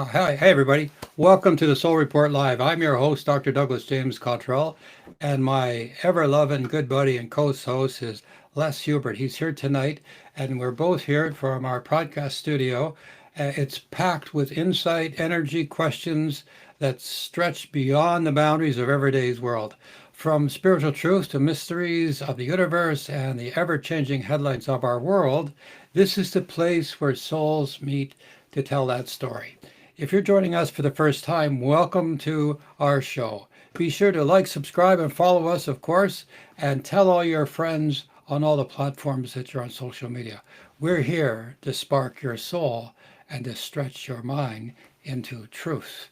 Hey everybody. Welcome to the Soul Report Live. I'm your host, Dr. Douglas James Cottrell, and my ever-loving good buddy and co-host is Les Hubert. He's here tonight, and we're both here from our podcast studio. It's packed with insight, energy, questions that stretch beyond the boundaries of everyday's world. From spiritual truth to mysteries of the universe and the ever-changing headlines of our world, this is the place where souls meet to tell that story. If you're joining us for the first time, welcome to our show. Be sure to like, subscribe, and follow us, of course, and tell all your friends on all the platforms that you're on social media. We're here to spark your soul and to stretch your mind into truth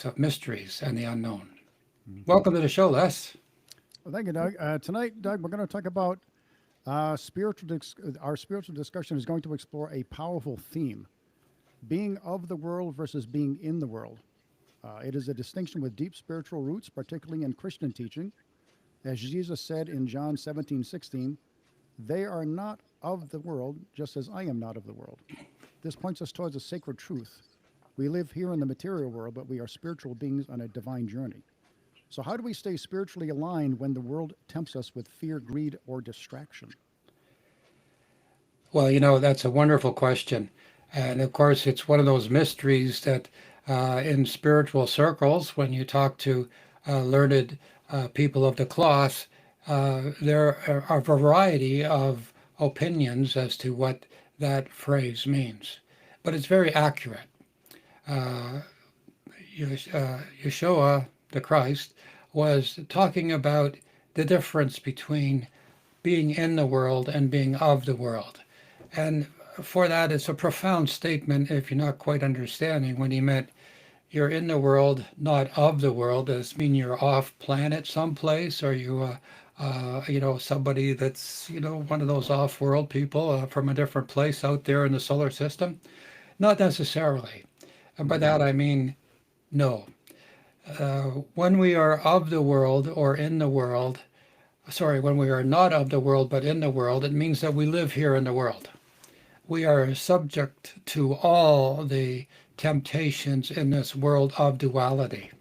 of mysteries and the unknown. Welcome to the show, Les. Well, thank you, Doug. Tonight, Doug, we're going to talk about our spiritual discussion is going to explore a powerful theme: being of the world versus being in the world. It is a distinction with deep spiritual roots, particularly in Christian teaching. As Jesus said in John 17:16, they are not of the world, just as I am not of the world. This points us towards a sacred truth. We live here in the material world, but we are spiritual beings on a divine journey. So, how do we stay spiritually aligned when the world tempts us with fear, greed, or distraction? Well, that's a wonderful question. And of course, it's one of those mysteries that in spiritual circles, when you talk to learned people of the cloth, there are a variety of opinions as to what that phrase means. But it's very accurate. Uh, Yeshua, the Christ, was talking about the difference between being in the world and being of the world. And for that, it's a profound statement if you're not quite understanding when he meant you're in the world, not of the world. Does it mean you're off planet someplace? Or you, somebody that's, one of those off world people from a different place out there in the solar system? Not necessarily. And by that, I mean, no. When we are of the world or in the world, sorry, when we are not of the world but in the world, it means that we live here in the world. We are subject to all the temptations in this world of duality.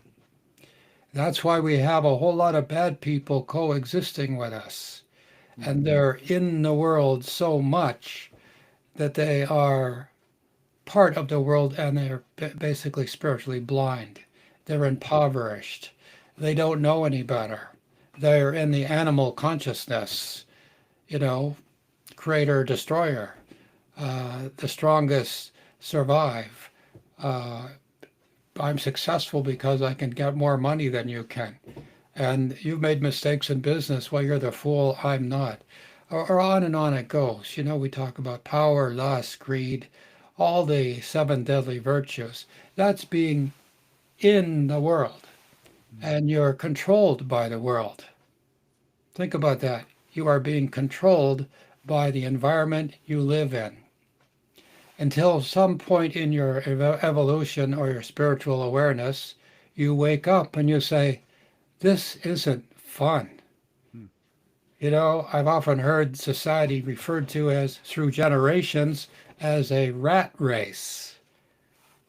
That's why we have a whole lot of bad people coexisting with us. And they're in the world so much that they are part of the world and they're basically spiritually blind. They're impoverished. They don't know any better. They're in the animal consciousness, you know, creator, destroyer. The strongest survive. Uh, I'm successful because I can get more money than you can. And you've made mistakes in business. Well, you're the fool. I'm not. Or on and on it goes. We talk about power, lust, greed, all the seven deadly virtues. That's being in the world. And you're controlled by the world. Think about that. You are being controlled by the environment you live in. Until some point in your evolution or your spiritual awareness, you wake up and you say, this isn't fun. I've often heard society referred to as, through generations, as a rat race.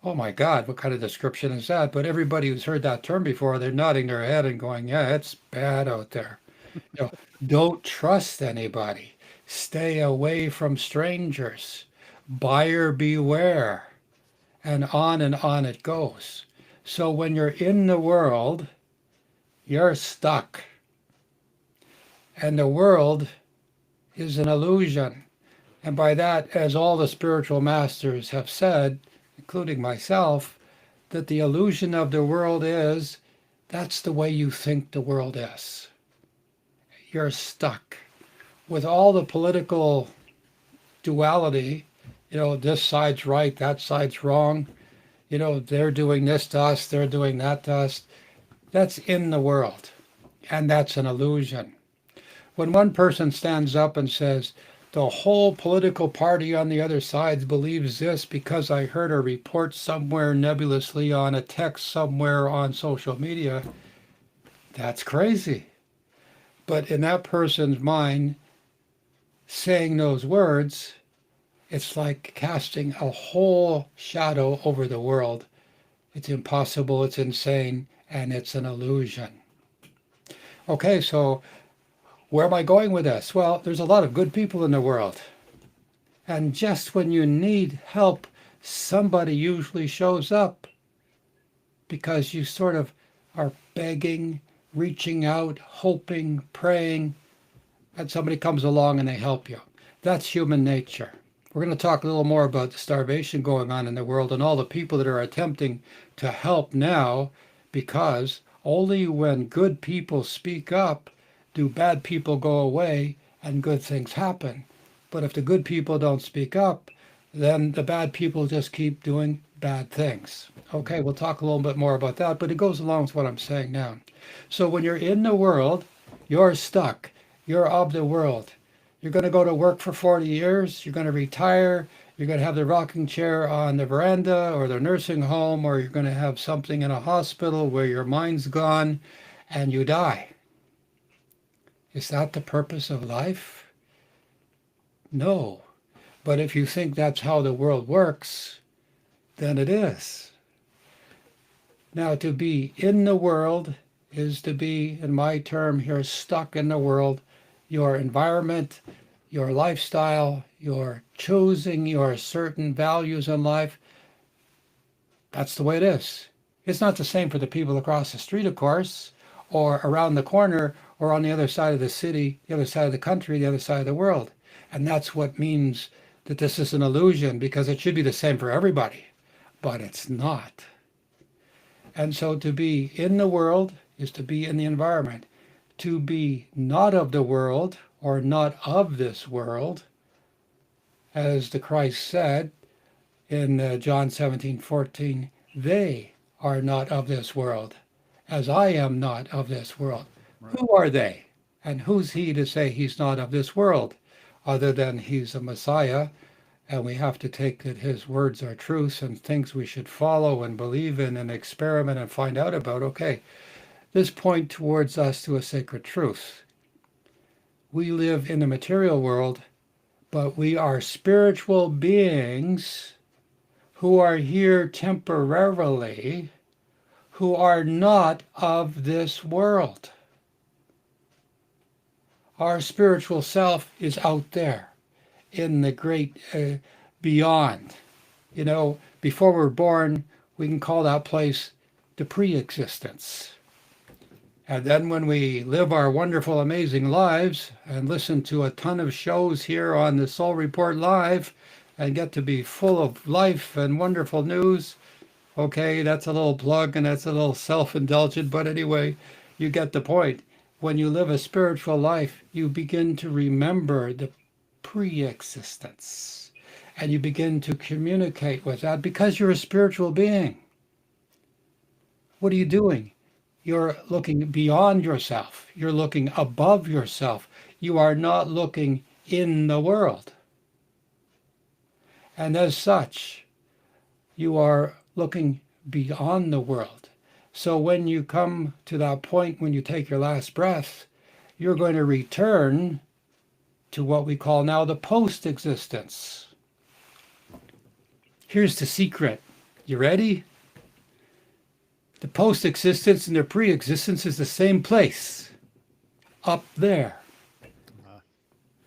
Oh my God, what kind of description is that? But everybody who's heard that term before, they're nodding their head and going, yeah, it's bad out there. You know, don't trust anybody. Stay away from strangers. Buyer beware. And on it goes. So when you're in the world, you're stuck. And the world is an illusion. And by that, as all the spiritual masters have said, including myself, that the illusion of the world is that's the way you think the world is. You're stuck. With all the political duality, this side's right, that side's wrong, they're doing this to us, they're doing that to us. That's in the world. And that's an illusion. When one person stands up and says, the whole political party on the other side believes this because I heard a report somewhere nebulously on a text somewhere on social media, that's crazy. But in that person's mind, saying those words It's like casting a whole shadow over the world. It's impossible, it's insane, and it's an illusion. Okay, so where am I going with this? Well, there's a lot of good people in the world. And just when you need help, somebody usually shows up because you sort of are begging, reaching out, hoping, praying, and somebody comes along and they help you. That's human nature. We're going to talk a little more about the starvation going on in the world and all the people that are attempting to help now, because only when good people speak up do bad people go away and good things happen. But if the good people don't speak up, then the bad people just keep doing bad things. Okay, we'll talk a little bit more about that, but it goes along with what I'm saying now. So when you're in the world, you're stuck. You're of the world. You're going to go to work for 40 years. You're going to retire. You're going to have the rocking chair on the veranda or the nursing home, or you're going to have something in a hospital where your mind's gone and you die. Is that the purpose of life? No. But if you think that's how the world works, then it is. Now, to be in the world is to be, in my term here, stuck in the world. Your environment, your lifestyle, your choosing your certain values in life, that's the way it is. It's not the same for the people across the street, of course, or around the corner, or on the other side of the city, the other side of the country, the other side of the world. And that's what means that this is an illusion, because it should be the same for everybody, but it's not. And so to be in the world is to be in the environment. To be not of the world or not of this world, as the Christ said in John 17:14, they are not of this world, as I am not of this world. Right. Who are they? And who's he to say he's not of this world, other than he's a Messiah, and we have to take that his words are truths and things we should follow and believe in and experiment and find out about. Okay, this point towards us to a sacred truth. We live in the material world, but we are spiritual beings who are here temporarily, who are not of this world. Our spiritual self is out there in the great beyond. You know, before we're born, we can call that place the pre-existence. And then when we live our wonderful, amazing lives and listen to a ton of shows here on the Soul Report Live and get to be full of life and wonderful news, okay, that's a little plug and that's a little self-indulgent, but anyway, you get the point. When you live a spiritual life, you begin to remember the pre-existence and you begin to communicate with that because you're a spiritual being. What are you doing? You're looking beyond yourself. You're looking above yourself. You are not looking in the world. And as such, you are looking beyond the world. So when you come to that point, when you take your last breath, you're going to return to what we call now the post-existence. Here's the secret. You ready? The post-existence and the pre-existence is the same place, up there,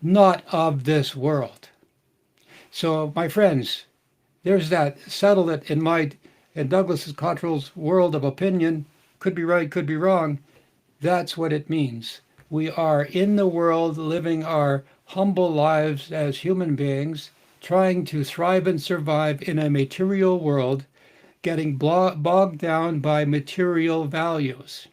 not of this world. So, my friends, there's that, settle it in Douglas's Cottrell's world of opinion, could be right, could be wrong. That's what it means. We are in the world, living our humble lives as human beings, trying to thrive and survive in a material world, getting bogged down by material values.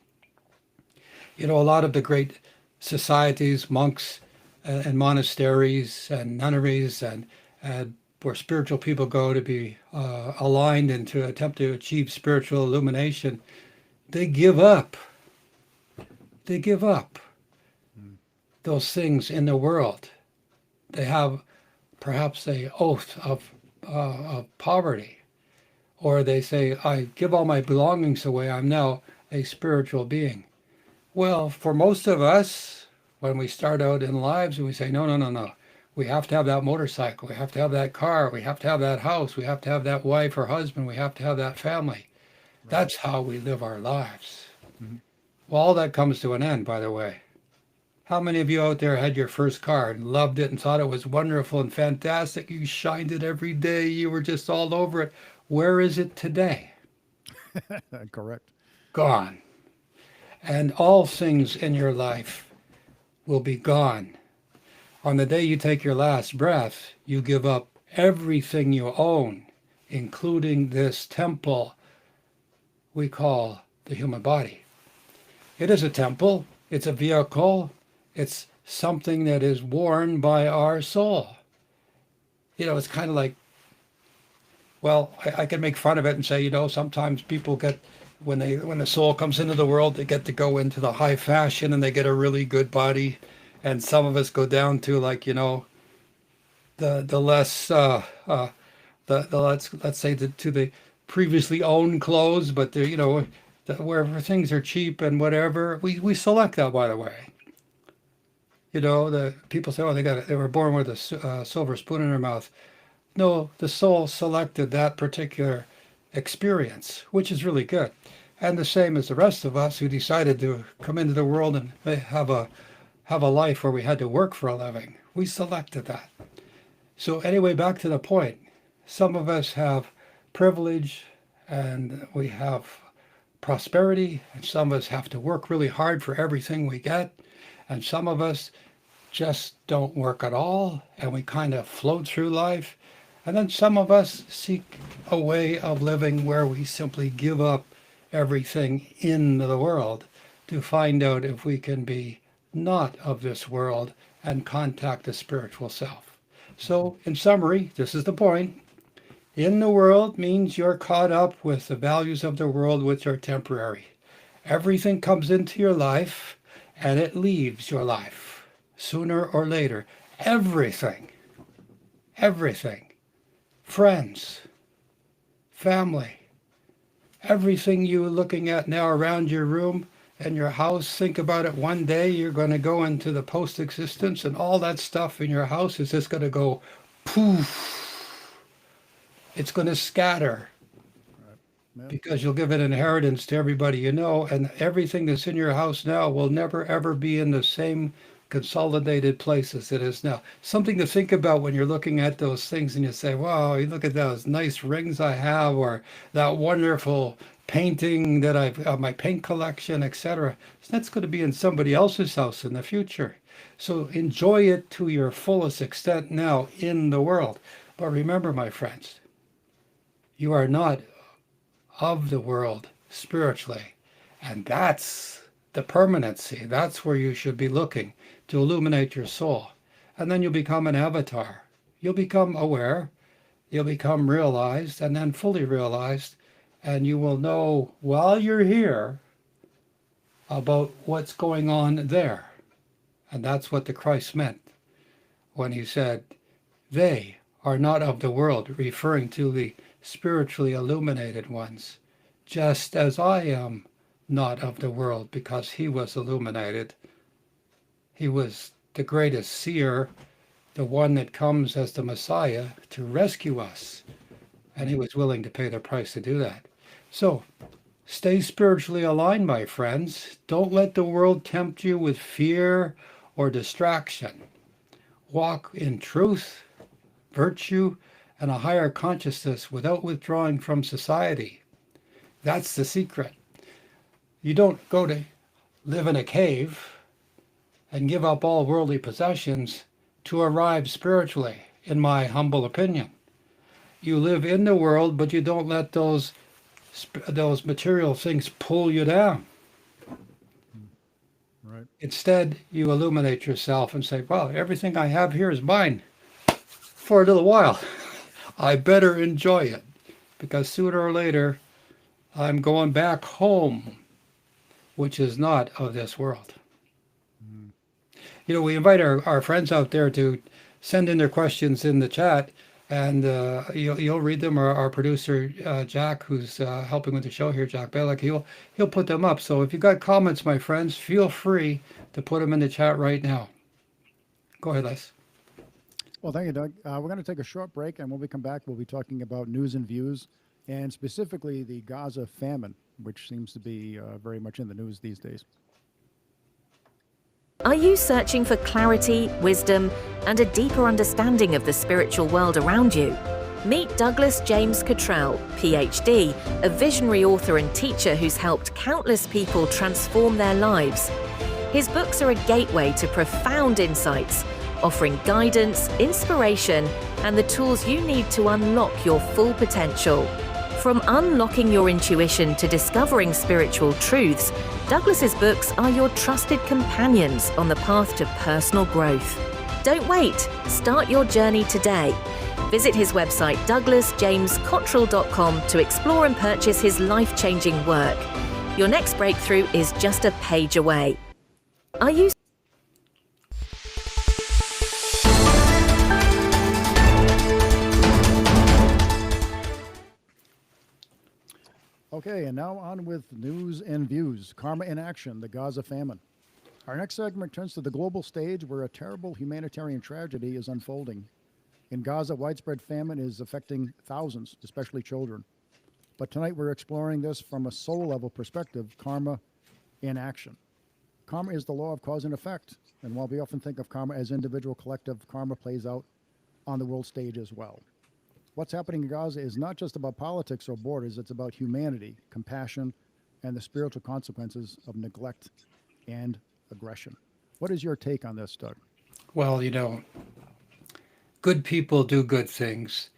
You know, a lot of the great societies, monks and monasteries and nunneries and where spiritual people go to be aligned and to attempt to achieve spiritual illumination, they give up. They give up those things in the world. They have perhaps a oath of poverty. Or they say, I give all my belongings away, I'm now a spiritual being. Well, for most of us, when we start out in lives, we say, no, no, no, no. We have to have that motorcycle. We have to have that car. We have to have that house. We have to have that wife or husband. We have to have that family. Right. That's how we live our lives. Hmm. Well, all that comes to an end, by the way. How many of you out there had your first car and loved it and thought it was wonderful and fantastic? You shined it every day. You were just all over it. Where is it today? Correct. Gone. And all things in your life will be gone. On the day you take your last breath, you give up everything you own, including this temple we call the human body. It is a temple, it's a vehicle, it's something that is worn by our soul. You know, it's kind of like, well, I can make fun of it and say, you know, sometimes people get, when the soul comes into the world, they get to go into the high fashion and they get a really good body. And some of us go down to, like, you know, the less the let's say to the previously owned clothes, but you know, wherever things are cheap and whatever, we select that, by the way. You know, the people say, oh, they were born with a silver spoon in their mouth. No, the soul selected that particular experience, which is really good. And the same as the rest of us who decided to come into the world and have a life where we had to work for a living. We selected that. So anyway, back to the point. Some of us have privilege and we have prosperity, and some of us have to work really hard for everything we get, and some of us just don't work at all and we kind of float through life. And then some of us seek a way of living where we simply give up everything in the world to find out if we can be not of this world and contact the spiritual self. So, in summary, this is the point. In the world means you're caught up with the values of the world, which are temporary. Everything comes into your life and it leaves your life sooner or later. Everything. Everything. Friends, family, everything you're looking at now around your room and your house, think about it. One day you're going to go into the post-existence and all that stuff in your house is just going to go poof. It's going to scatter Yeah. because you'll give an inheritance to everybody you know, and everything that's in your house now will never ever be in the same consolidated place as it is now. Something to think about when you're looking at those things and you say, wow, you look at those nice rings I have, or that wonderful painting that I've my paint collection, etc. That's going to be in somebody else's house in the future. So enjoy it to your fullest extent now in the world. But remember, my friends, you are not of the world spiritually. And that's the permanency. That's where you should be looking to illuminate your soul. And then you'll become an avatar. You'll become aware, you'll become realized, and then fully realized, and you will know while you're here about what's going on there. And that's what the Christ meant when he said, they are not of the world, referring to the spiritually illuminated ones, just as I am not of the world, because he was illuminated. He was the greatest seer, the one that comes as the Messiah to rescue us. And he was willing to pay the price to do that. So stay spiritually aligned, my friends. Don't let the world tempt you with fear or distraction. Walk in truth, virtue, and a higher consciousness without withdrawing from society. That's the secret. You don't go to live in a cave and give up all worldly possessions to arrive spiritually, in my humble opinion. You live in the world, but you don't let those material things pull you down. Right. Instead, you illuminate yourself and say, well, everything I have here is mine for a little while. I better enjoy it, because sooner or later, I'm going back home, which is not of this world. You know, we invite our friends out there to send in their questions in the chat, and you'll read them. Our producer, Jack, who's helping with the show here, Jack Bellick, he'll put them up. So if you've got comments, my friends, feel free to put them in the chat right now. Go ahead, Les. Well, thank you, Doug. We're going to take a short break, and when we come back, we'll be talking about news and views, and specifically the Gaza famine, which seems to be very much in the news these days. Are you searching for clarity, wisdom, and a deeper understanding of the spiritual world around you? Meet Douglas James Cottrell, PhD, a visionary author and teacher who's helped countless people transform their lives. His books are a gateway to profound insights, offering guidance, inspiration, and the tools you need to unlock your full potential. From unlocking your intuition to discovering spiritual truths, Douglas's books are your trusted companions on the path to personal growth. Don't wait. Start your journey today. Visit his website douglasjamescottrell.com to explore and purchase his life-changing work. Your next breakthrough is just a page away. Are you Okay, and now on with news and views. Karma in action, the Gaza famine. Our next segment turns to the global stage where a terrible humanitarian tragedy is unfolding. In Gaza, widespread famine is affecting thousands, especially children. But tonight we're exploring this from a soul level perspective, karma in action. Karma is the law of cause and effect. And while we often think of karma as individual, collective, karma plays out on the world stage as well. What's happening in Gaza is not just about politics or borders, it's about humanity, compassion, and the spiritual consequences of neglect and aggression. What is your take on this, Doug? Well, good people do good things,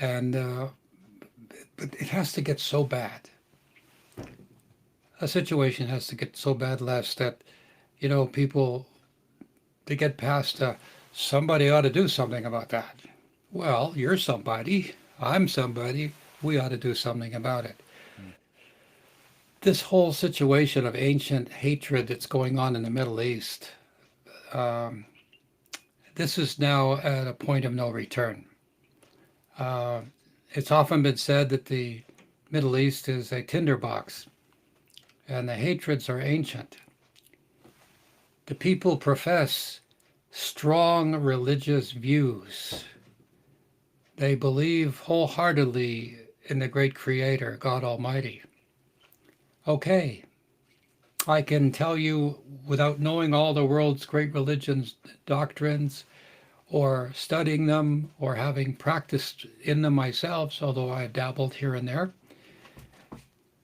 and but it has to get so bad. A situation has to get so bad, Les, that people they get past somebody ought to do something about that. Well, you're somebody, I'm somebody, we ought to do something about it. This whole situation of ancient hatred that's going on in the Middle East, this is now at a point of no return. It's often been said that the Middle East is a tinderbox, and the hatreds are ancient. The people profess strong religious views. They believe wholeheartedly in the great Creator, God Almighty. Okay, I can tell you without knowing all the world's great religions' doctrines or studying them or having practiced in them myself, although I've dabbled here and there,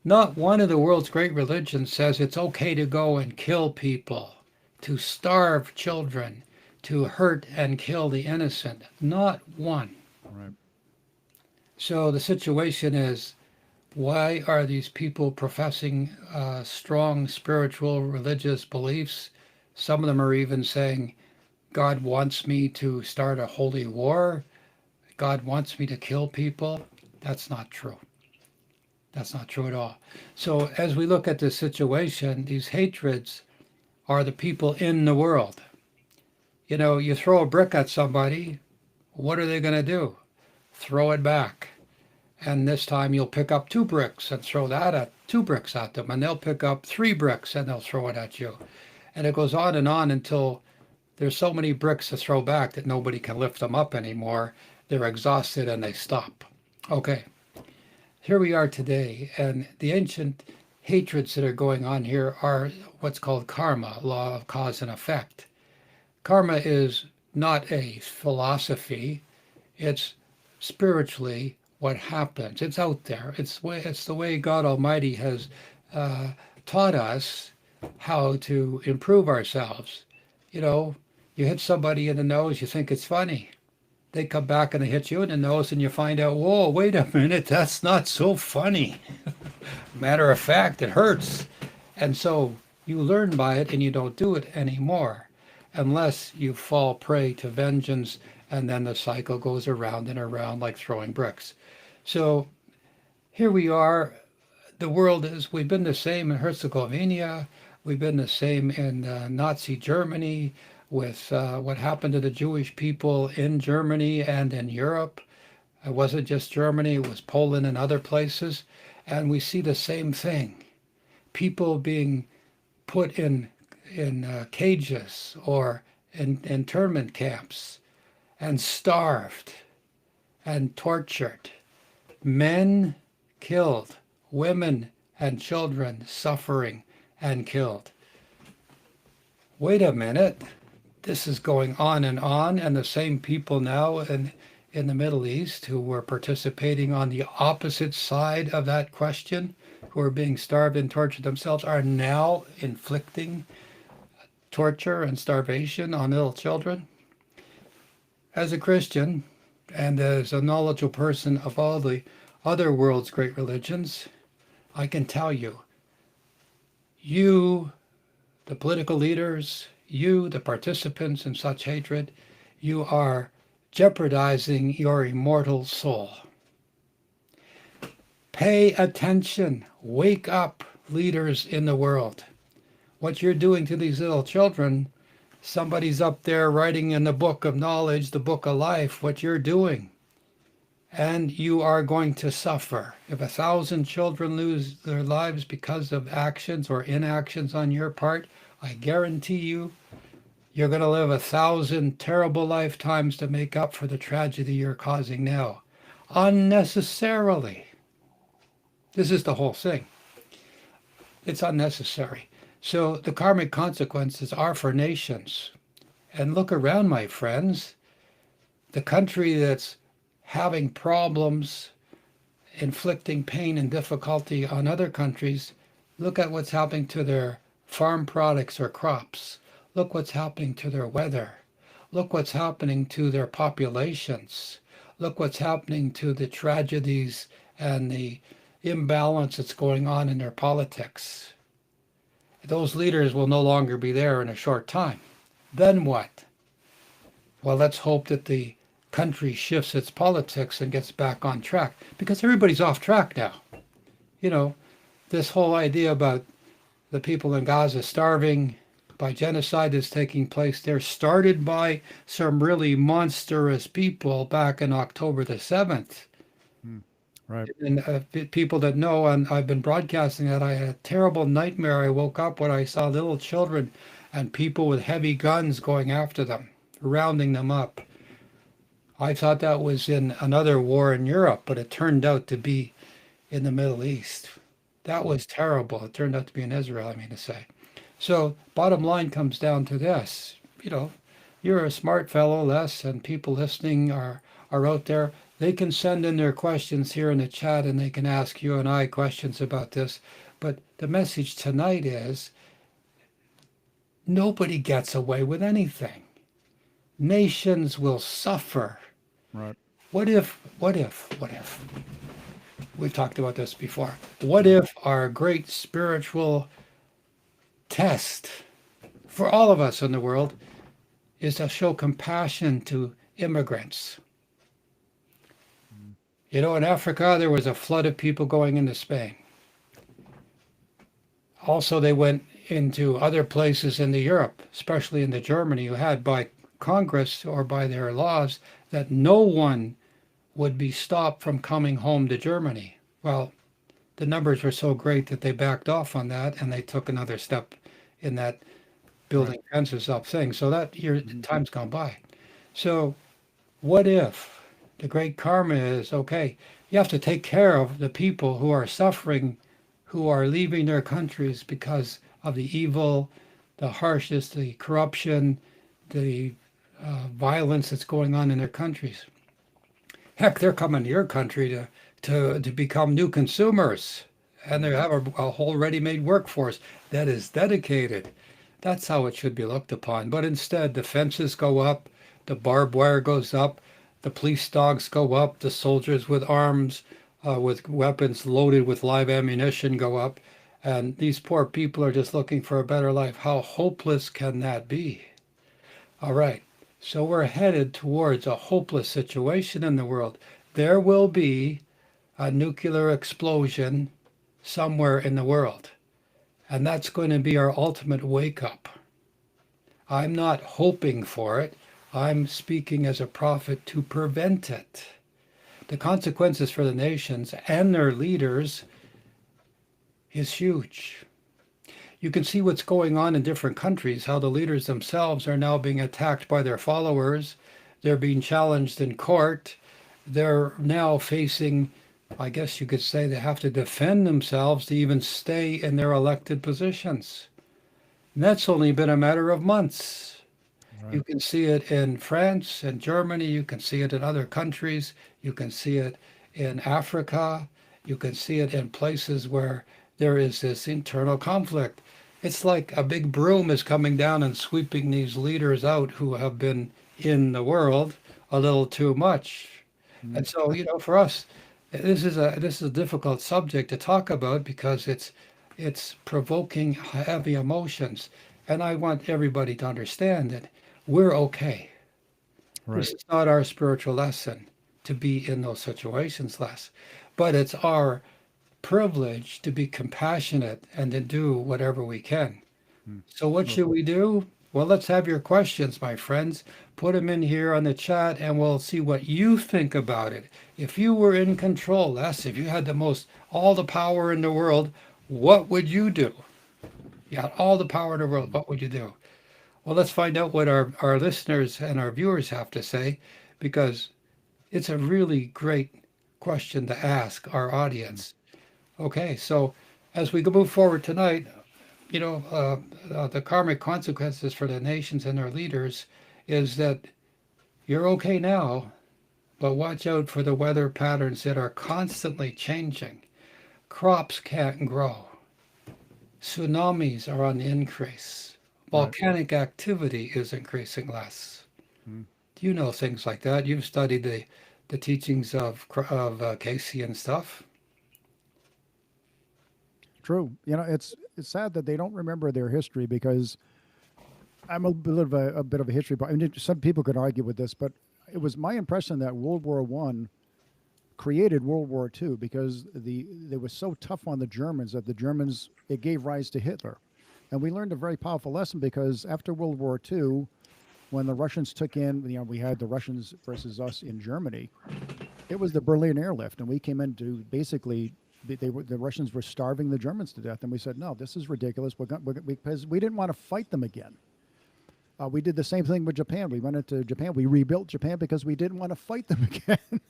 not one of the world's great religions says it's okay to go and kill people, to starve children, to hurt and kill the innocent. Not one. Right. So the situation is, why are these people professing strong spiritual religious beliefs? Some of them are even saying, God wants me to start a holy war. God wants me to kill people. That's not true. That's not true at all. So as we look at this situation, these hatreds are the people in the world. You throw a brick at somebody, what are they going to do? Throw it back. And this time you'll pick up 2 bricks and throw that at 2 bricks at them. And they'll pick up 3 bricks and they'll throw it at you. And it goes on and on until there's so many bricks to throw back that nobody can lift them up anymore. They're exhausted and they stop. Okay, here we are today. And the ancient hatreds that are going on here are what's called karma, law of cause and effect. Karma is not a philosophy. It's spiritually what happens. It's out there. It's the way God Almighty has taught us how to improve ourselves. You hit somebody in the nose, you think it's funny. They come back and they hit you in the nose and you find out, whoa, wait a minute, that's not so funny. Matter of fact, it hurts. And so you learn by it and you don't do it anymore unless you fall prey to vengeance, and then the cycle goes around and around like throwing bricks. So here we are. The world is, we've been the same in Herzegovina. We've been the same in Nazi Germany with what happened to the Jewish people in Germany and in Europe. It wasn't just Germany, it was Poland and other places. And we see the same thing. People being put in cages or in internment camps. and starved and tortured, men killed, women and children suffering and killed. Wait a minute, this is going on, and the same people now in the Middle East who were participating on the opposite side of that question, who are being starved and tortured themselves, are now inflicting torture and starvation on little children. As a Christian and as a knowledgeable person of all the other world's great religions, I can tell you, you, the political leaders, you, the participants in such hatred, you are jeopardizing your immortal soul. Pay attention. Wake up, leaders in the world. What you're doing to these little children, somebody's up there writing in the book of knowledge, the book of life, what you're doing. And you are going to suffer. If 1,000 children lose their lives because of actions or inactions on your part, I guarantee you, you're going to live 1,000 terrible lifetimes to make up for the tragedy you're causing now. Unnecessarily. This is the whole thing. It's unnecessary. So the karmic consequences are for nations. And look around, my friends. The country that's having problems, inflicting pain and difficulty on other countries, look at what's happening to their farm products or crops. Look what's happening to their weather. Look what's happening to their populations. Look what's happening to the tragedies and the imbalance that's going on in their politics. Those leaders will no longer be there in a short time. Then what? Well, let's hope that the country shifts its politics and gets back on track, because everybody's off track now. You know, this whole idea about the people in Gaza starving by genocide that's taking place there started by some really monstrous people back in October the 7th. Right. And people that know, and I've been broadcasting that, I had a terrible nightmare. I woke up when I saw little children and people with heavy guns going after them, rounding them up. I thought that was in another war in Europe, but it turned out to be in the Middle East. That was terrible. It turned out to be in Israel, I mean to say. So bottom line comes down to this. You know, you're a smart fellow, Les, and people listening are out there. They can send in their questions here in the chat, and they can ask you and I questions about this. But the message tonight is nobody gets away with anything. Nations will suffer. Right. What if, we've talked about this before. What if our great spiritual test for all of us in the world is to show compassion to immigrants? You know, in Africa, there was a flood of people going into Spain. Also, they went into other places in Europe, especially into Germany, who had by Congress or by their laws that no one would be stopped from coming home to Germany. Well, the numbers were so great that they backed off on that, and they took another step in that building fences up thing. So that year, time's gone by. So what if the great karma is, okay, you have to take care of the people who are suffering, who are leaving their countries because of the evil, the harshness, the corruption, the violence that's going on in their countries. Heck, they're coming to your country to become new consumers, and they have a whole ready-made workforce that is dedicated. That's how it should be looked upon. But instead, the fences go up, the barbed wire goes up, the police dogs go up, the soldiers with arms, with weapons loaded with live ammunition go up, and these poor people are just looking for a better life. How hopeless can that be? All right, so we're headed towards a hopeless situation in the world. There will be a nuclear explosion somewhere in the world, and that's going to be our ultimate wake-up. I'm not hoping for it. I'm speaking as a prophet to prevent it. The consequences for the nations and their leaders is huge. You can see what's going on in different countries, how the leaders themselves are now being attacked by their followers. They're being challenged in court. They're now facing, I guess you could say, they have to defend themselves to even stay in their elected positions. And that's only been a matter of months. Right. You can see it in France and Germany. You can see it in other countries. You can see it in Africa. You can see it in places where there is this internal conflict. It's like a big broom is coming down and sweeping these leaders out who have been in the world a little too much. Mm. And so, for us, this is a difficult subject to talk about because it's provoking heavy emotions. And I want everybody to understand that we're okay. Right. This is not our spiritual lesson to be in those situations less, but it's our privilege to be compassionate and to do whatever we can. Mm. So, what No. should we do? Well, let's have your questions, my friends. Put them in here on the chat and we'll see what you think about it. If you were in control, Les, if you had all the power in the world, what would you do? You had all the power in the world, what would you do? Well, let's find out what our listeners and our viewers have to say because it's a really great question to ask our audience. Okay, so as we move forward tonight, the karmic consequences for the nations and their leaders is that you're okay now, but watch out for the weather patterns that are constantly changing. Crops can't grow. Tsunamis are on the increase. Right. Volcanic activity is increasing less. Mm. You know things like that. You've studied the teachings of Casey and stuff. True. It's sad that they don't remember their history because I'm a bit of a history, but I mean, some people could argue with this, but it was my impression that World War One created World War II because they were so tough on the Germans that it gave rise to Hitler, and we learned a very powerful lesson because after World War II, when the Russians took in, we had the Russians versus us in Germany. It was the Berlin airlift, and we came in to basically the Russians were starving the Germans to death, and we said, no, this is ridiculous. Because we didn't want to fight them again. We did the same thing with Japan. We went into Japan. We rebuilt Japan because we didn't want to fight them again.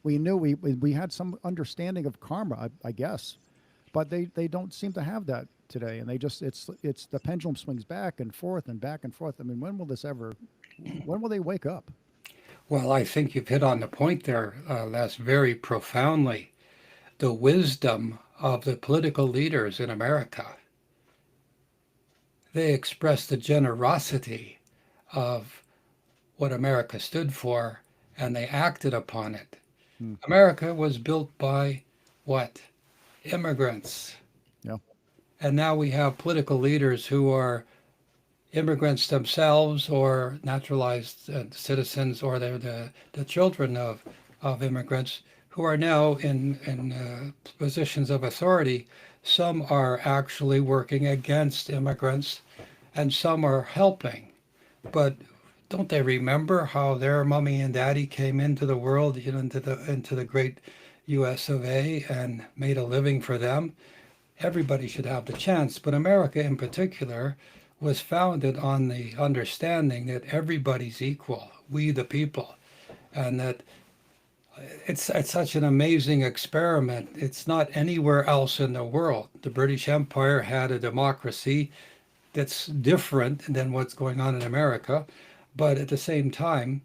We knew we had some understanding of karma, I guess, but they don't seem to have that today. And it's the pendulum swings back and forth and back and forth. I mean, when will they wake up? Well, I think you've hit on the point there, Les, very profoundly. The wisdom of the political leaders in America. They expressed the generosity of what America stood for, and they acted upon it. Hmm. America was built by what? Immigrants. Yeah. And now we have political leaders who are immigrants themselves or naturalized citizens, or they're the children of immigrants who are now in positions of authority. Some are actually working against immigrants and some are helping. But don't they remember how their mommy and daddy came into the world, into the great US of A and made a living for them? Everybody should have the chance, but America in particular was founded on the understanding that everybody's equal, we the people, and that it's such an amazing experiment. It's not anywhere else in the world. The British Empire had a democracy that's different than what's going on in America, but at the same time,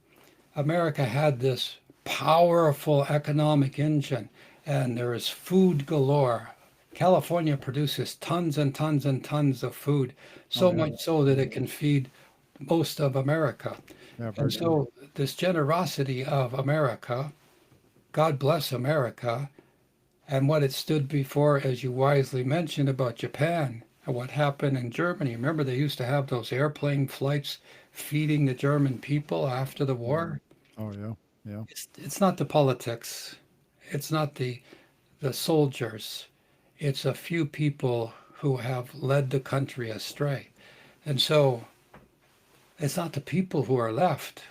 America had this powerful economic engine, and there is food galore. California produces tons and tons and tons of food, so Oh, yeah. much so that it can feed most of America. Yeah, very And true. so, this generosity of America, God bless America, and what it stood before, as you wisely mentioned about Japan and what happened in Germany. Remember, they used to have those airplane flights feeding the German people after the war. Oh, yeah. Yeah. It's not the politics, it's not the soldiers. It's a few people who have led the country astray. And so it's not the people who are left.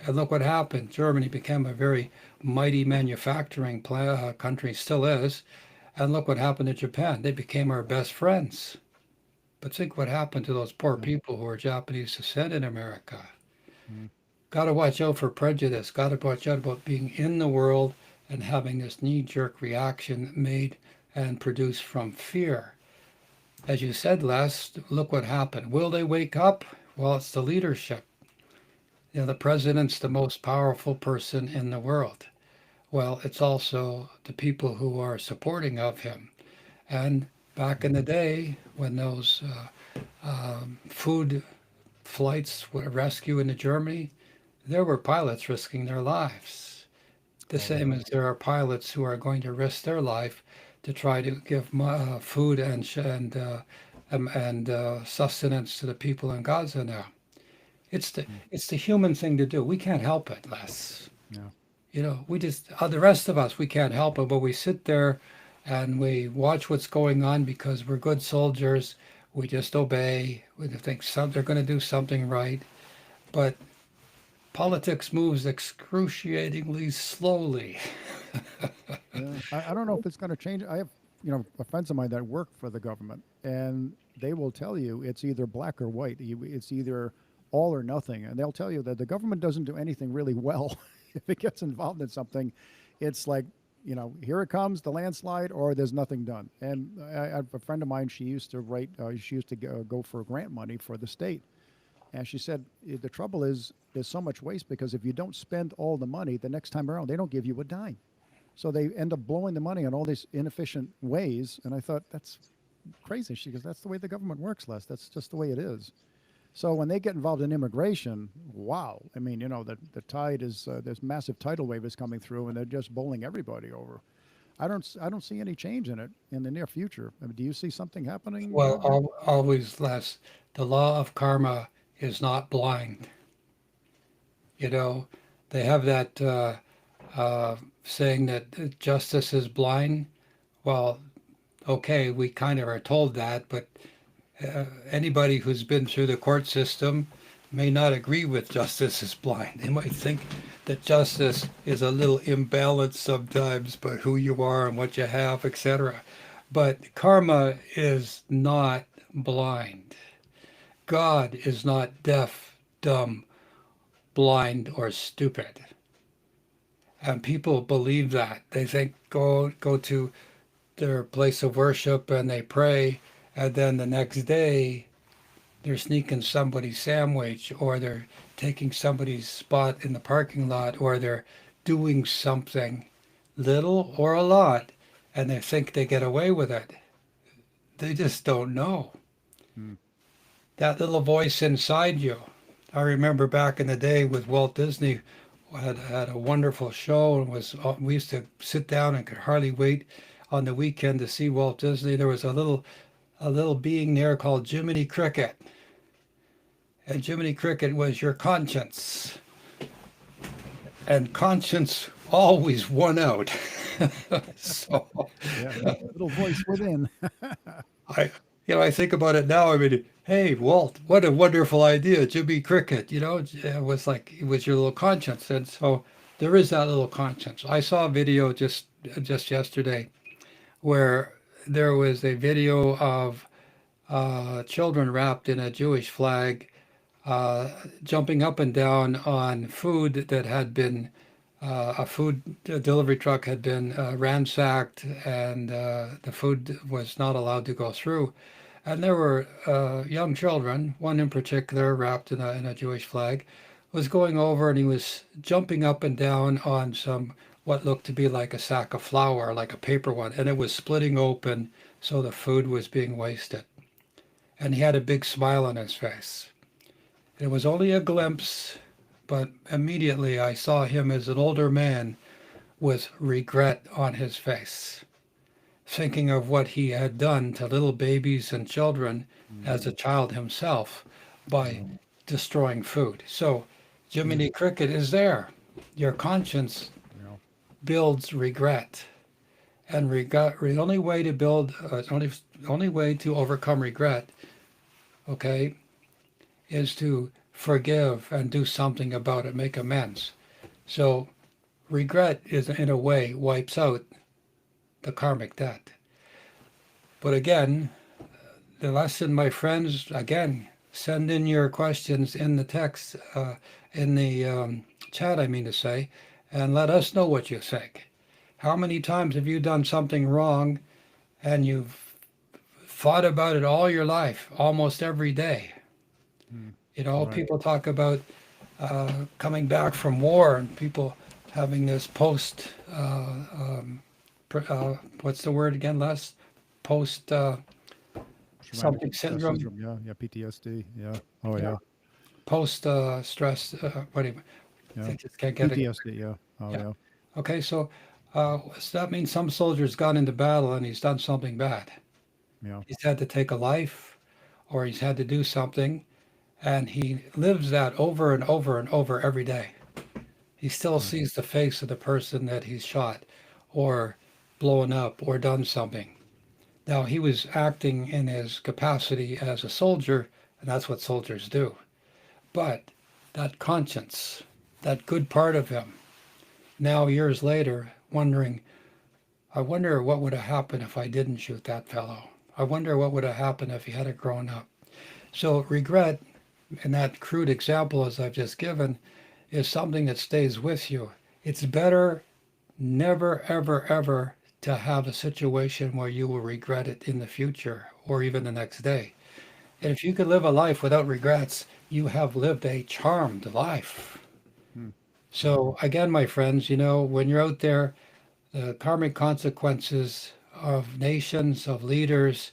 And look what happened. Germany became a very mighty manufacturing country, still is. And look what happened to Japan. They became our best friends. But think what happened to those poor Yeah. people who are Japanese descent in America. Mm. got to watch out for prejudice, got to watch out about being in the world and having this knee-jerk reaction made and produced from fear. As you said, Les, look what happened. Will they wake up? Well, it's the leadership. You know, the president's the most powerful person in the world. Well, it's also the people who are supporting of him. And back in the day, when those food flights were rescue into Germany, there were pilots risking their lives. The same as there are pilots who are going to risk their life to try to give food and sustenance to the people in Gaza now. It's the human thing to do. We can't help it, Les. Yeah. You know, we just the rest of us we can't help it, but we sit there and we watch what's going on because we're good soldiers. We just obey. We think they're going to do something right, but politics moves excruciatingly slowly. Yeah. I don't know if it's going to change. I have, friends of mine that work for the government, and they will tell you it's either black or white. It's either all or nothing. And they'll tell you that the government doesn't do anything really well. If it gets involved in something, it's like, here it comes, the landslide, or there's nothing done. And I have a friend of mine, she used to go for grant money for the state. And she said, the trouble is there's so much waste because if you don't spend all the money, the next time around, they don't give you a dime. So they end up blowing the money on all these inefficient ways. And I thought, that's crazy. She goes, that's the way the government works, Les. That's just the way it is. So when they get involved in immigration, wow. I mean, the tide is, there's massive tidal wave is coming through and they're just bowling everybody over. I don't see any change in it in the near future. I mean, do you see something happening? Well, always, Les, the law of karma is not blind. They have that saying that justice is blind. Well, okay, we kind of are told that, but anybody who's been through the court system may not agree with justice is blind. They might think that justice is a little imbalanced sometimes by who you are and what you have, etc. But karma is not blind. God is not deaf, dumb, blind, or stupid. And people believe that. They think go to their place of worship and they pray, and then the next day they're sneaking somebody's sandwich, or they're taking somebody's spot in the parking lot, or they're doing something little or a lot, and they think they get away with it. They just don't know. That little voice inside you. I remember back in the day with Walt Disney, had a wonderful show, and we used to sit down and could hardly wait on the weekend to see Walt Disney. There was a little being there called Jiminy Cricket, and Jiminy Cricket was your conscience, and conscience always won out. So Yeah, little voice within. I think about it now. I mean, hey, Walt, what a wonderful idea, Jimmy Cricket. It was your little conscience, and so there is that little conscience. I saw a video just yesterday where there was a video of children wrapped in a Jewish flag, jumping up and down on food that had been a food delivery truck had been ransacked, and the food was not allowed to go through. And there were young children, one in particular wrapped in a Jewish flag, was going over, and he was jumping up and down on what looked to be like a sack of flour, like a paper one, and it was splitting open, so the food was being wasted. And he had a big smile on his face. It was only a glimpse, but immediately I saw him as an older man with regret on his face, thinking of what he had done to little babies and children as a child himself by destroying food. So Jiminy Cricket is there. Your conscience builds regret. And the only way to only way to overcome regret, okay, is to forgive and do something about it, make amends. So regret is, in a way, wipes out the karmic debt. But again, the lesson, my friends, again, send in your questions in the text in the chat, I mean to say, and let us know what you think. How many times have you done something wrong and you've thought about it all your life, almost every day? Right. People talk about coming back from war and people having this what's the word again, Les? Post Traumatic something stress syndrome, syndrome. Yeah. Yeah. PTSD. Yeah. Oh, yeah, yeah. post stress, whatever. Yeah. I just can't get it. PTSD. Yeah. Oh, Yeah. yeah. Okay, so that means some soldier's gone into battle and he's done something bad. Yeah. He's had to take a life or he's had to do something, and he lives that over and over and over every day. He still Right. sees the face of the person that he's shot or blown up or done something. Now, he was acting in his capacity as a soldier, and that's what soldiers do. But that conscience, that good part of him, now years later, wondering, I wonder what would have happened if I didn't shoot that fellow. I wonder what would have happened if he had grown up. So, regret, in that crude example as I've just given, is something that stays with you. It's better never, ever, ever to have a situation where you will regret it in the future or even the next day. And if you could live a life without regrets, you have lived a charmed life. Hmm. So, again, my friends, when you're out there, the karmic consequences of nations, of leaders,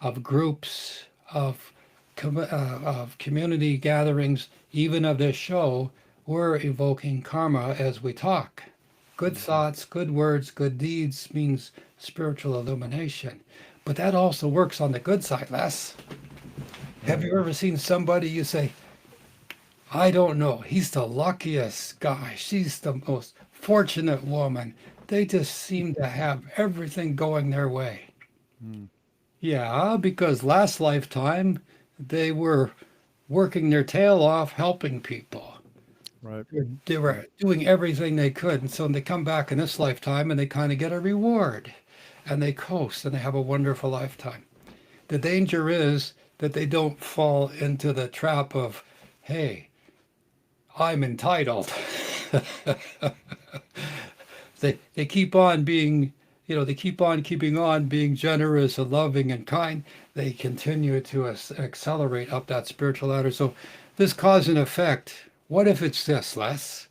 of groups, of community gatherings, even of this show, we're evoking karma as we talk. Good thoughts, good words, good deeds means spiritual illumination. But that also works on the good side, Les. Have you ever seen somebody you say, I don't know, he's the luckiest guy, she's the most fortunate woman. They just seem to have everything going their way. Hmm. Yeah, because last lifetime they were working their tail off helping people. Right. They were doing everything they could. And so they come back in this lifetime and they kind of get a reward and they coast and they have a wonderful lifetime. The danger is that they don't fall into the trap of, hey, I'm entitled. They keep on being, they keep on keeping on being generous and loving and kind. They continue to accelerate up that spiritual ladder. So this cause and effect, what if it's this, Les?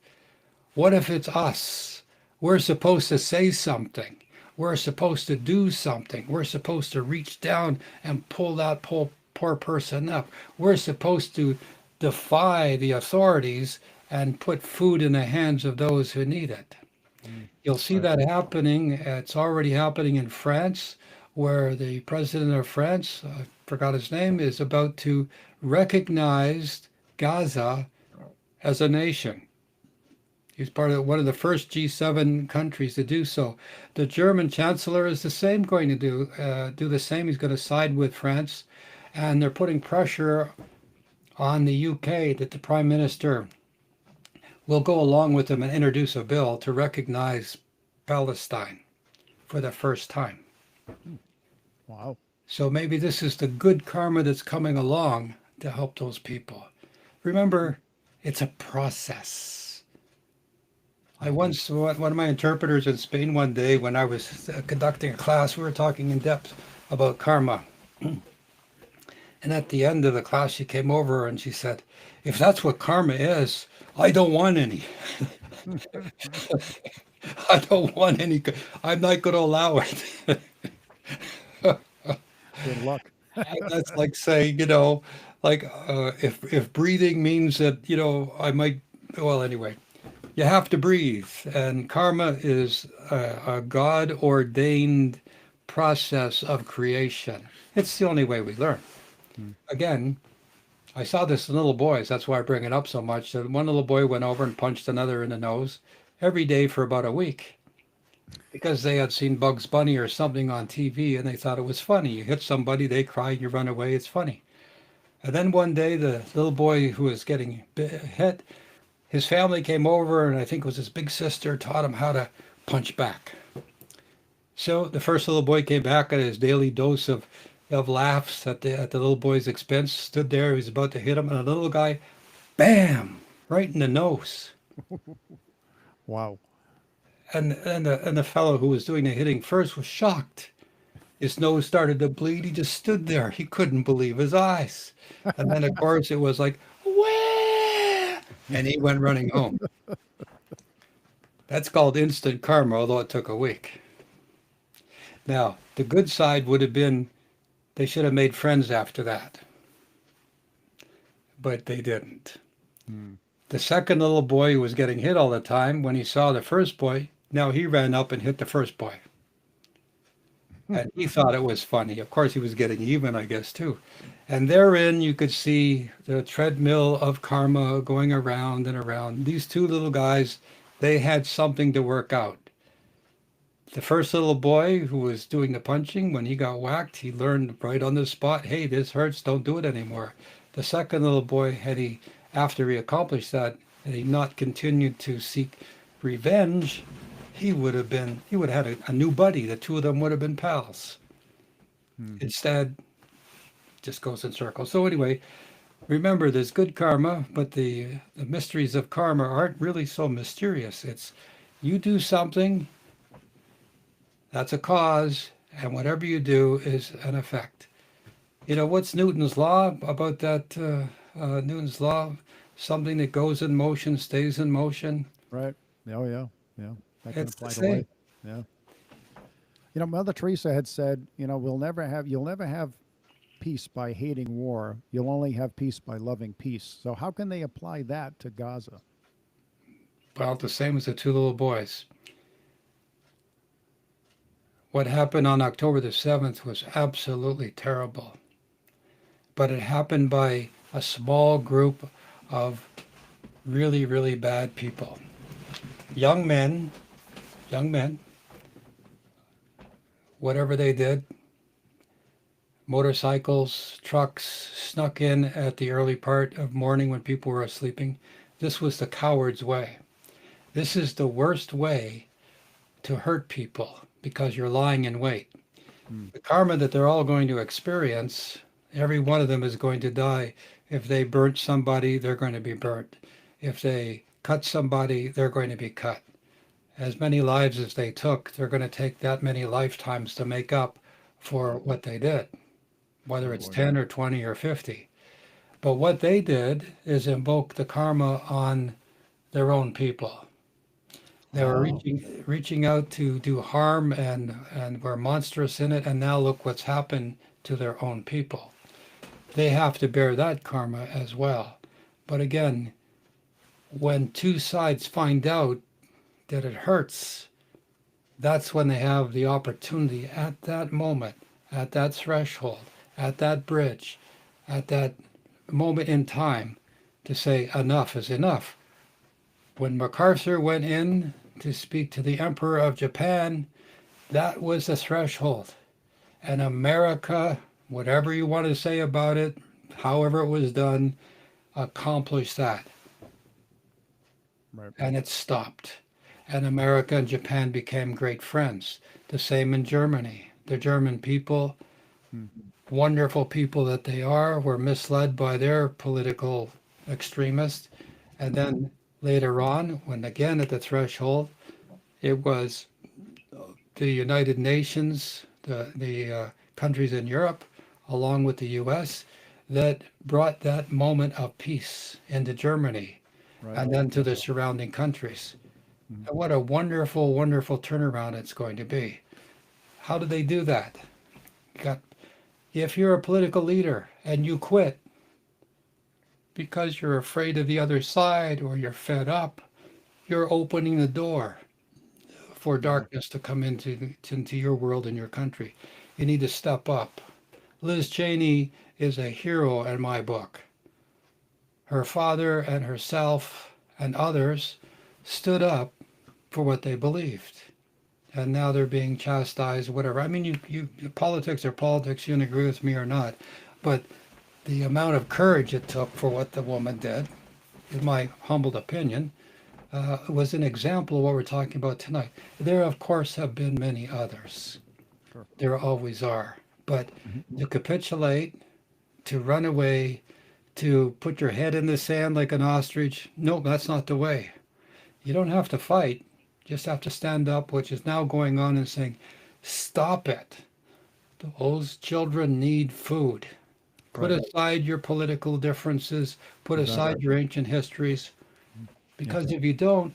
What if it's us? We're supposed to say something. We're supposed to do something. We're supposed to reach down and pull that poor person up. We're supposed to defy the authorities and put food in the hands of those who need it. You'll see Right. that happening. It's already happening in France, where the president of France, I forgot his name, is about to recognize Gaza as a nation. He's part of one of the first G7 countries to do so. The German chancellor is the same, going to do the same. He's going to side with France, and they're putting pressure on the UK that the prime minister will go along with them and introduce a bill to recognize Palestine for the first time. Wow. So maybe this is the good karma that's coming along to help those people. Remember, it's a process. I once, one of my interpreters in Spain one day when I was conducting a class, we were talking in depth about karma. And at the end of the class, she came over and she said, if that's what karma is, I don't want any. I don't want any. I'm not going to allow it. Good luck. That's like saying, if breathing means that, I might, well, anyway, you have to breathe. And karma is a God ordained process of creation. It's the only way we learn. Again, I saw this in little boys. That's why I bring it up so much. That one little boy went over and punched another in the nose every day for about a week because they had seen Bugs Bunny or something on TV and they thought it was funny. You hit somebody, they cry, you run away, it's funny. And then one day, the little boy who was getting hit, his family came over and I think it was his big sister taught him how to punch back. So the first little boy came back at his daily dose of laughs at the little boy's expense, stood there, he was about to hit him, and the little guy, bam, right in the nose. Wow. And the fellow who was doing the hitting first was shocked. His nose started to bleed. He just stood there. He couldn't believe his eyes. And then, of course, it was like, wah! And he went running home. That's called instant karma, although it took a week. Now, the good side would have been they should have made friends after that, but they didn't. Hmm. The second little boy who was getting hit all the time, when he saw the first boy, now he ran up and hit the first boy. And he thought it was funny. Of course, he was getting even, I guess, too. And therein, you could see the treadmill of karma going around and around. These two little guys, they had something to work out. The first little boy who was doing the punching, when he got whacked, he learned right on the spot, hey, this hurts, don't do it anymore. The second little boy, after he accomplished that, had he not continued to seek revenge, he would have had a new buddy. The two of them would have been pals. Hmm. Instead, it just goes in circles. So anyway, remember, there's good karma, but the mysteries of karma aren't really so mysterious. It's you do something, that's a cause, and whatever you do is an effect. You know, what's Newton's law about that? Newton's law, something that goes in motion stays in motion. Right. Oh, yeah. Yeah. That can It's the apply to same. life. Yeah. You know, Mother Teresa had said, you know, you'll never have peace by hating war. You'll only have peace by loving peace. So how can they apply that to Gaza? Well, the same as the two little boys. What happened on October the 7th was absolutely terrible. But it happened by a small group of really, really bad people. Young men, whatever they did, motorcycles, trucks, snuck in at the early part of morning when people were sleeping. This was the coward's way. This is the worst way to hurt people because you're lying in wait. Hmm. The karma that they're all going to experience, every one of them is going to die. If they burnt somebody, they're going to be burnt. If they cut somebody, they're going to be cut. As many lives as they took, they're going to take that many lifetimes to make up for what they did, whether it's 10 or 20 or 50. But what they did is invoke the karma on their own people. They were reaching out to do harm and were monstrous in it, and now look what's happened to their own people. They have to bear that karma as well. But again, when two sides find out that it hurts, that's when they have the opportunity at that moment, at that threshold, at that bridge, at that moment in time to say enough is enough. When MacArthur went in to speak to the Emperor of Japan, that was the threshold. And America, whatever you want to say about it, however it was done, accomplished that. Right. And it stopped. And America and Japan became great friends. The same in Germany. The German people, wonderful people that they are, were misled by their political extremists. And then later on, when again at the threshold, it was the United Nations, the countries in Europe, along with the US, that brought that moment of peace into Germany Right. and then to the surrounding countries. And what a wonderful, wonderful turnaround it's going to be. How do they do that? If you're a political leader and you quit because you're afraid of the other side or you're fed up, you're opening the door for darkness to come into your world and your country. You need to step up. Liz Cheney is a hero in my book. Her father and herself and others stood up for what they believed. And now they're being chastised, whatever. I mean, politics are politics, you can agree with me or not. But the amount of courage it took for what the woman did, in my humbled opinion, was an example of what we're talking about tonight. There, of course, have been many others. Sure. There always are. But to capitulate, to run away, to put your head in the sand like an ostrich. Nope, that's not the way. You don't have to fight. You just have to stand up, which is now going on, and saying, stop it. Those children need food. Put Right. aside your political differences, put aside Exactly. your ancient histories, Yeah. because if you don't,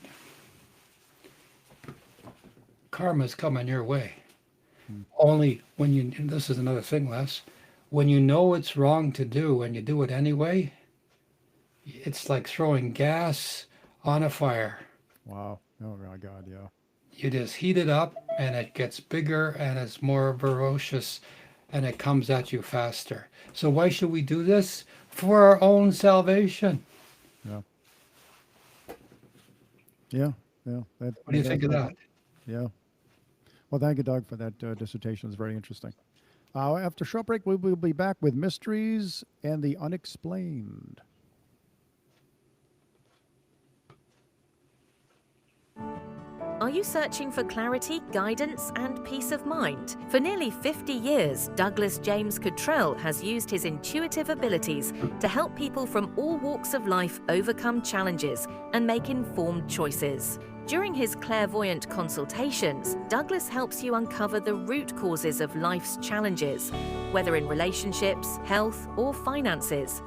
karma's coming your way. Only when you, and this is another thing, Les, when you know it's wrong to do and you do it anyway, it's like throwing gas on a fire. Wow. Oh my God. Yeah. You just heat it up and it gets bigger and it's more ferocious and it comes at you faster. So why should we do this? For our own salvation. Yeah. Yeah. Yeah. That, What do you think of that? Yeah. Well, thank you, Doug, for that dissertation. It's very interesting. After a short break, we will be back with mysteries and the unexplained. Are you searching for clarity, guidance, and peace of mind? For nearly 50 years, Douglas James Cottrell has used his intuitive abilities to help people from all walks of life overcome challenges and make informed choices. During his clairvoyant consultations, Douglas helps you uncover the root causes of life's challenges, whether in relationships, health, or finances.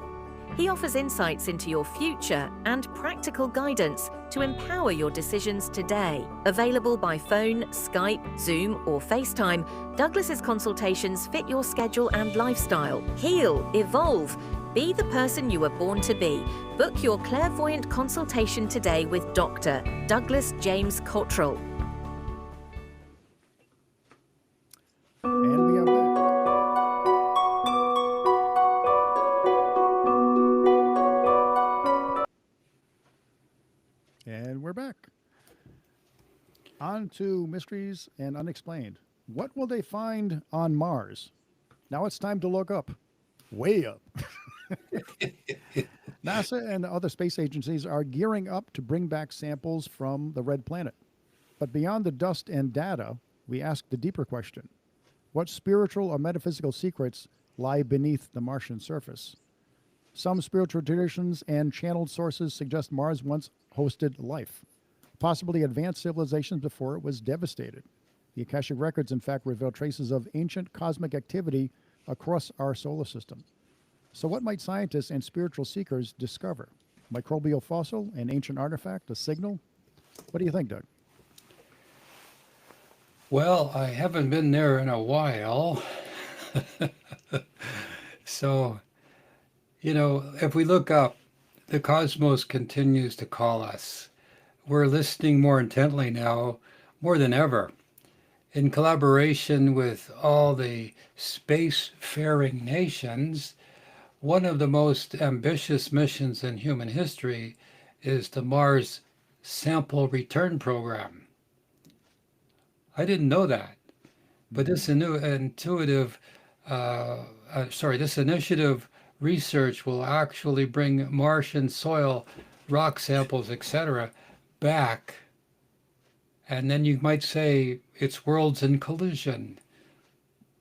He offers insights into your future and practical guidance to empower your decisions today. Available by phone, Skype, Zoom, or FaceTime, Douglas's consultations fit your schedule and lifestyle. Heal, evolve, be the person you were born to be. Book your clairvoyant consultation today with Dr. Douglas James Cottrell. And we are back. And we're back. On to mysteries and unexplained. What will they find on Mars? Now it's time to look up. Way up. NASA and other space agencies are gearing up to bring back samples from the red planet. But beyond the dust and data, we ask the deeper question. What spiritual or metaphysical secrets lie beneath the Martian surface? Some spiritual traditions and channeled sources suggest Mars once hosted life, possibly advanced civilizations before it was devastated. The Akashic Records, in fact, reveal traces of ancient cosmic activity across our solar system. So what might scientists and spiritual seekers discover? Microbial fossil, an ancient artifact, a signal? What do you think, Doug? Well, I haven't been there in a while. So, if we look up, the cosmos continues to call us. We're listening more intently now, more than ever. In collaboration with all the spacefaring nations, one of the most ambitious missions in human history is the Mars Sample Return Program. I didn't know that, but this initiative research will actually bring Martian soil, rock samples, etc., back. And then you might say it's worlds in collision.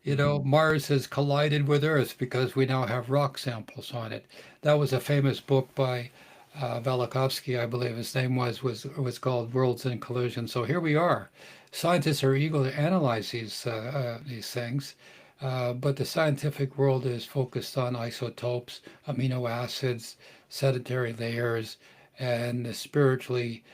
Mars has collided with Earth because we now have rock samples on it. That was a famous book by Velikovsky, I believe his name was called Worlds in Collision. So here we are. Scientists are eager to analyze these things, but the scientific world is focused on isotopes, amino acids, sedentary layers, and the spiritually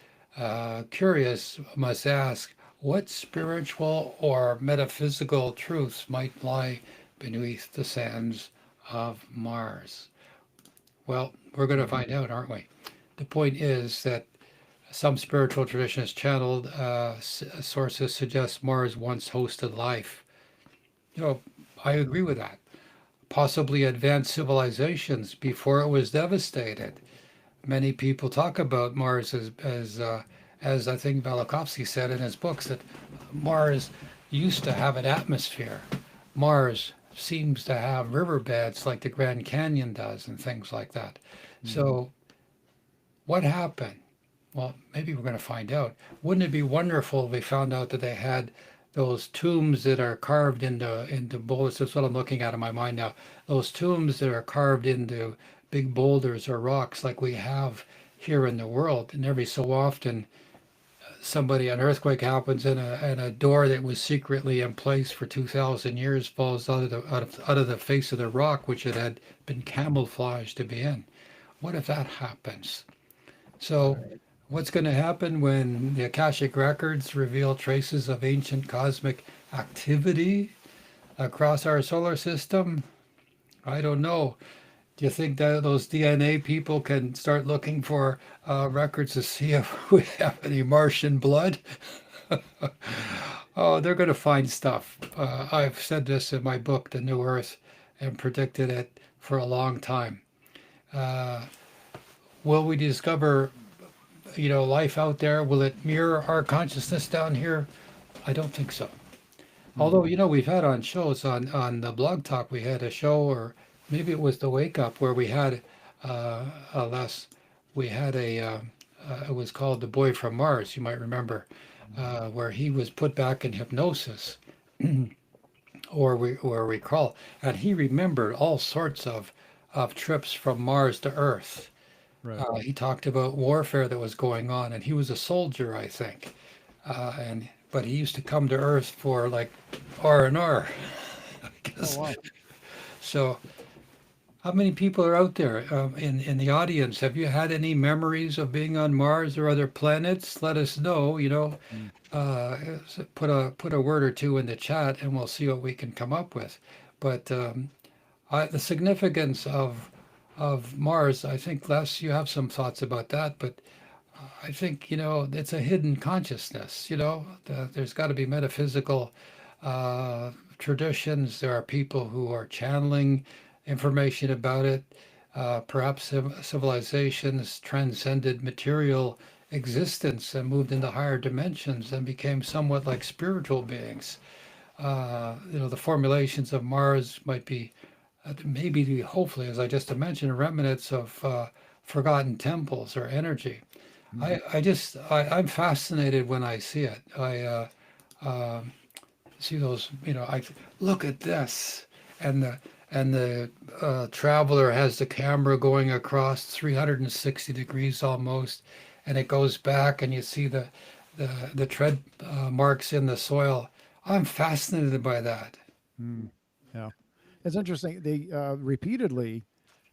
curious must ask, what spiritual or metaphysical truths might lie beneath the sands of Mars? Well, we're going to find out, aren't we? The point is that some spiritual traditions channeled sources suggest Mars once hosted life. I agree with that. Possibly advanced civilizations before it was devastated. Many people talk about Mars as I think Velikovsky said in his books, that Mars used to have an atmosphere. Mars seems to have riverbeds like the Grand Canyon does and things like that. So what happened? Well, maybe we're going to find out. Wouldn't it be wonderful if we found out that they had those tombs that are carved into boulders. That's what I'm looking at in my mind now. Those tombs that are carved into big boulders or rocks like we have here in the world. And every so often, an earthquake happens, and a door that was secretly in place for 2,000 years falls out of the face of the rock, which it had been camouflaged to be in. What if that happens? So, what's going to happen when the Akashic records reveal traces of ancient cosmic activity across our solar system? I don't know. Do you think that those DNA people can start looking for records to see if we have any Martian blood? Oh, they're going to find stuff. I've said this in my book, The New Earth, and predicted it for a long time. Uh, will we discover, life out there? Will it mirror our consciousness down here? I don't think so. Although, we've had on shows on the Blog Talk, we had a show, or maybe it was the Wake Up, where we had a less, we had it was called The Boy from Mars, you might remember, where he was put back in hypnosis or recall, and he remembered all sorts of trips from Mars to Earth. Right. He talked about warfare that was going on, and he was a soldier, I think, and but he used to come to Earth for like R&R. I Oh, guess. wow. So, how many people are out there in the audience? Have you had any memories of being on Mars or other planets? Let us know. Mm. Uh, put a word or two in the chat, and we'll see what we can come up with. But the significance of Mars, I think, Les, you have some thoughts about that, but I think, it's a hidden consciousness. There's got to be metaphysical uh, traditions. There are people who are channeling information about it. Perhaps civilizations transcended material existence and moved into higher dimensions and became somewhat like spiritual beings. The formulations of Mars might be, maybe, hopefully, as I just mentioned, remnants of forgotten temples or energy. Mm. I'm fascinated when I see it. I see those, I look at this, and the traveler has the camera going across 360 degrees almost, and it goes back, and you see the tread marks in the soil. I'm fascinated by that. Mm. Yeah. It's interesting. They repeatedly,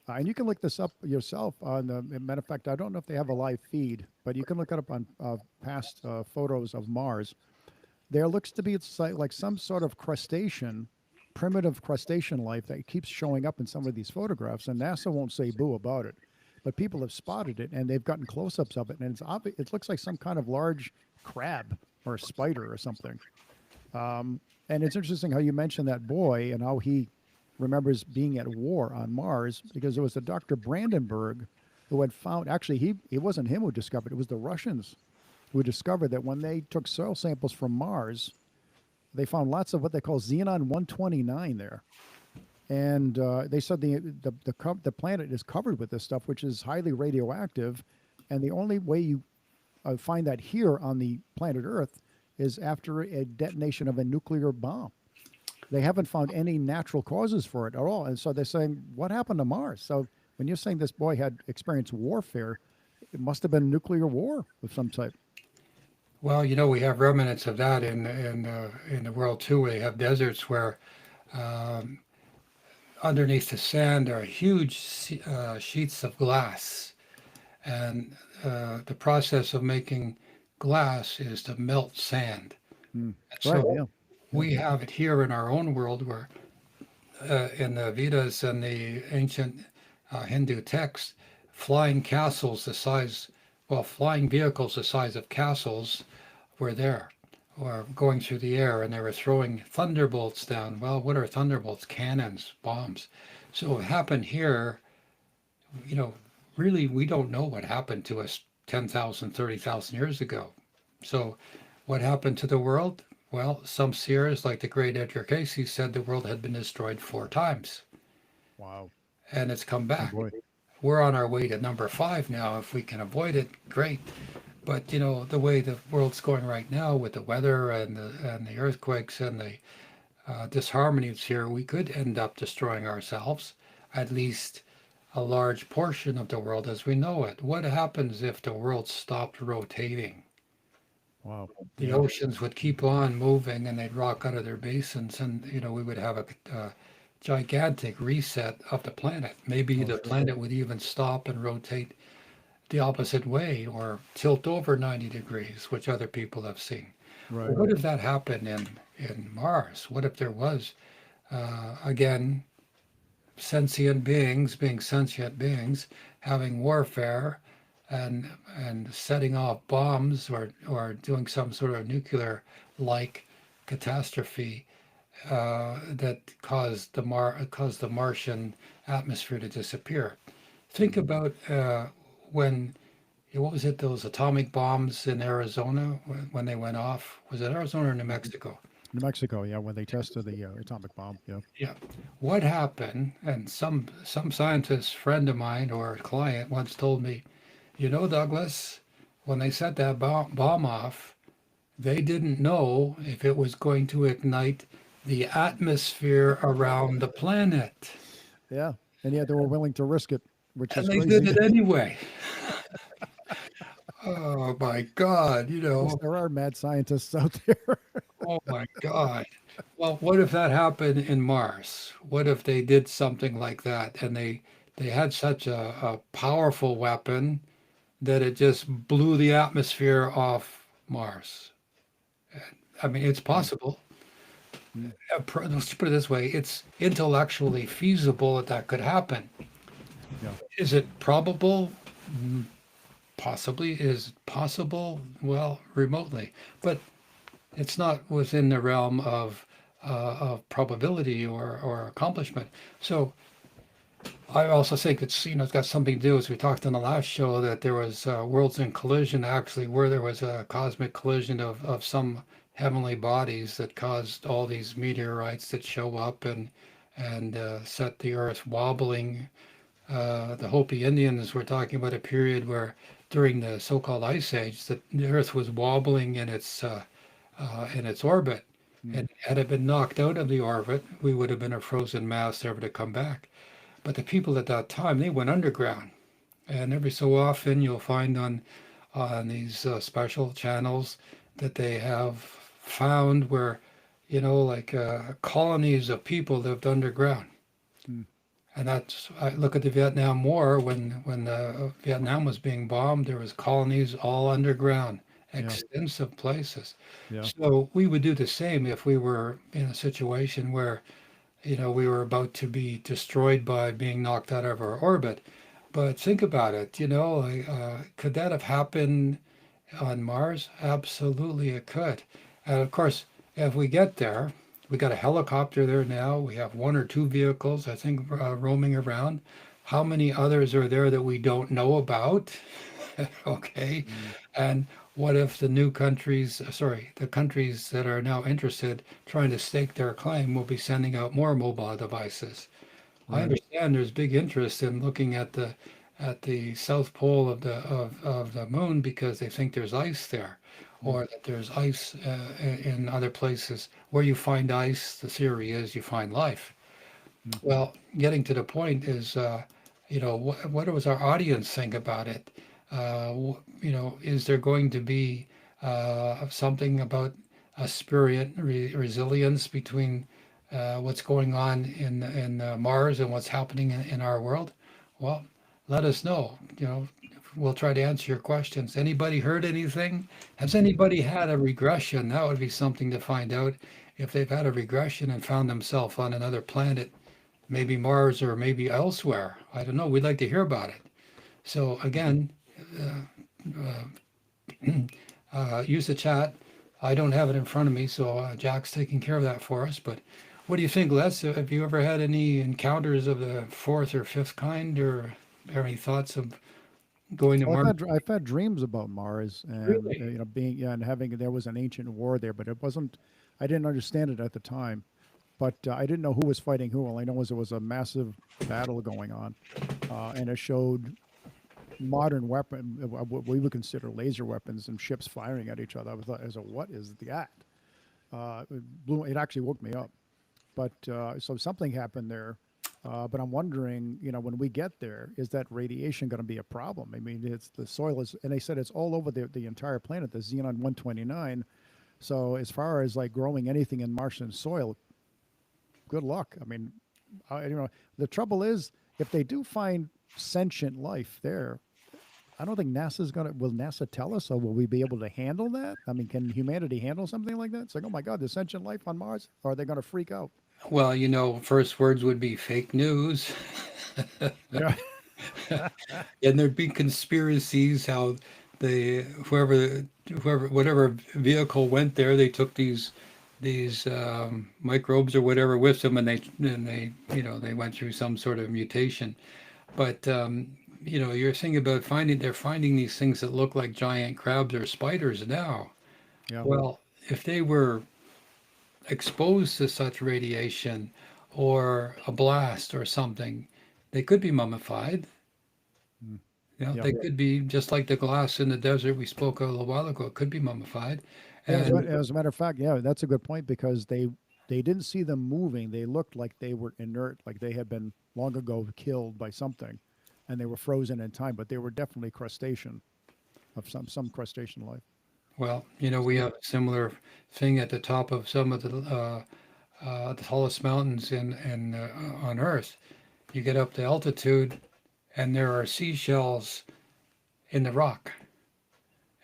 and you can look this up yourself on the, matter of fact, I don't know if they have a live feed, but you can look it up on past photos of Mars. There looks to be like some sort of crustacean, primitive crustacean life that keeps showing up in some of these photographs, and NASA won't say boo about it. But people have spotted it, and they've gotten close-ups of it, and it looks like some kind of large crab or a spider or something. And it's interesting how you mentioned that boy and how he remembers being at war on Mars, because it was the Dr. Brandenburg who had found, actually, it wasn't him who discovered it, it was the Russians who discovered that when they took soil samples from Mars, they found lots of what they call xenon 129 there. And they said the planet is covered with this stuff, which is highly radioactive. And the only way you find that here on the planet Earth is after a detonation of a nuclear bomb. They haven't found any natural causes for it at all. And so they're saying, what happened to Mars? So when you're saying this boy had experienced warfare, it must have been nuclear war of some type. Well, we have remnants of that in the world too. We have deserts where um, underneath the sand are huge sheets of glass, and the process of making glass is to melt sand. Mm. Right. So Yeah. we have it here in our own world, where in the Vedas and the ancient Hindu texts, flying castles flying vehicles the size of castles were there, or going through the air, and they were throwing thunderbolts down. Well, what are thunderbolts? Cannons, bombs. So it happened here. Really, we don't know what happened to us 10,000, 30,000 years ago. So what happened to the world? Well, some seers, like the great Edgar Cayce, said the world had been destroyed 4 times, Wow. and it's come Oh back. boy. We're on our way to number 5 now. If we can avoid it, great. But the way the world's going right now with the weather and the earthquakes and the disharmonies here, we could end up destroying ourselves, at least a large portion of the world as we know it. What happens if the world stopped rotating? Wow. The Yeah. oceans would keep on moving and they'd rock out of their basins, and we would have a gigantic reset of the planet. Maybe Oh, the sure. planet would even stop and rotate the opposite way or tilt over 90 degrees, which other people have seen. Well, Right. what if that happened in Mars? What if there was, again, sentient beings being sentient beings having warfare and setting off bombs or doing some sort of nuclear like catastrophe that caused the Martian atmosphere to disappear. Think Mhm. about when what was it, those atomic bombs in Arizona when they went off? Was it Arizona or New Mhm. Mexico? New Mexico, yeah, when they tested the atomic bomb. Yeah. Yeah. What happened? And some scientist friend of mine or client once told me, Douglas, when they set that bomb off, they didn't know if it was going to ignite the atmosphere around the planet. Yeah. And yet they were willing to risk it, which And is they did crazy. it anyway. Oh my God, Yes, there are mad scientists out there. oh my God. Well, what if that happened in Mars? What if they did something like that and they had such a powerful weapon that it just blew the atmosphere off Mars? I mean, it's Mm, possible. mm, Let's put it this way, it's intellectually feasible that that could happen. yeah. Is it probable? Mm, possibly. Is it possible? Well, remotely. But it's not within the realm of probability or accomplishment. So I also think it's got something to do, as we talked on the last show, that there was worlds in collision actually, where there was a cosmic collision of some heavenly bodies that caused all these meteorites that show up and set the Earth wobbling. The Hopi Indians were talking about a period where during the so-called Ice Age, that the Earth was wobbling in its orbit. Mm, And had it been knocked out of the orbit, we would have been a frozen mass never to come back. But the people at that time, they went underground. And every so often, you'll find on these special channels that they have found where, like colonies of people lived underground. mm, And that's I look at the Vietnam War when Vietnam was being bombed. There was colonies all underground, yeah. extensive places. Yeah. So we would do the same if we were in a situation where we were about to be destroyed by being knocked out of our orbit. But think about it, like, could that have happened on Mars? Absolutely, it could. And of course, if we get there, we got a helicopter there now. We have one or two vehicles, I think, roaming around. How many others are there that we don't know about? Okay. Mm, And what if the new countries, sorry, the countries that are now interested, trying to stake their claim, will be sending out more mobile devices? I right. understand there's big interest in looking at the south pole of the moon because they think there's ice there, Mm, or that there's ice in other places. Where you find ice, the theory is you find life. mm, Well, getting to the point is, what does our audience think about it? Is there going to be something about a spirit resilience between what's going on in Mars and what's happening in our world? Well, let us know. We'll try to answer your questions. Anybody heard anything? Has anybody had a regression? That would be something to find out if they've had a regression and found themselves on another planet, maybe Mars or maybe elsewhere. I don't know. We'd like to hear about it. So again, use the chat. I don't have it in front of me, so Jack's taking care of that for us. But what do you think, Les? Have you ever had any encounters of the fourth or fifth kind, or any thoughts of going to Well, Mars? I've had dreams about Mars and Really? being, yeah, and having, there was an ancient war there, but it wasn't. I didn't understand it at the time, but I didn't know who was fighting who. All I know was there was a massive battle going on, and it showed modern weapon, what we would consider laser weapons and ships firing at each other. I thought, what is that? It actually woke me up. But so something happened there. But I'm wondering, when we get there, is that radiation going to be a problem? I mean, it's the soil is, and they said it's all over the entire planet, the Xenon 129. So as far as like growing anything in Martian soil, good luck. I mean, the trouble is if they do find sentient life there, I don't think will NASA tell us, or will we be able to handle that? I mean, can humanity handle something like that? It's like, oh my God, there's sentient life on Mars? Or are they going to freak out? Well, first words would be fake news. Yeah. And there'd be conspiracies how the whoever whatever vehicle went there, they took these microbes or whatever with them, and they went through some sort of mutation. But you're thinking about they're finding these things that look like giant crabs or spiders now. Yeah. Well, if they were exposed to such radiation or a blast or something, they could be mummified. Mm. Yeah, Yeah. they could be just like the glass in the desert we spoke of a little while ago. It could be mummified. Yeah, And as a matter of fact, yeah, that's a good point because they didn't see them moving. They looked like they were inert, like they had been long ago killed by something, and they were frozen in time. But they were definitely crustacean, of some crustacean life. well, we have a similar thing at the top of some of the tallest mountains in on Earth. You get up to altitude, and there are seashells in the rock,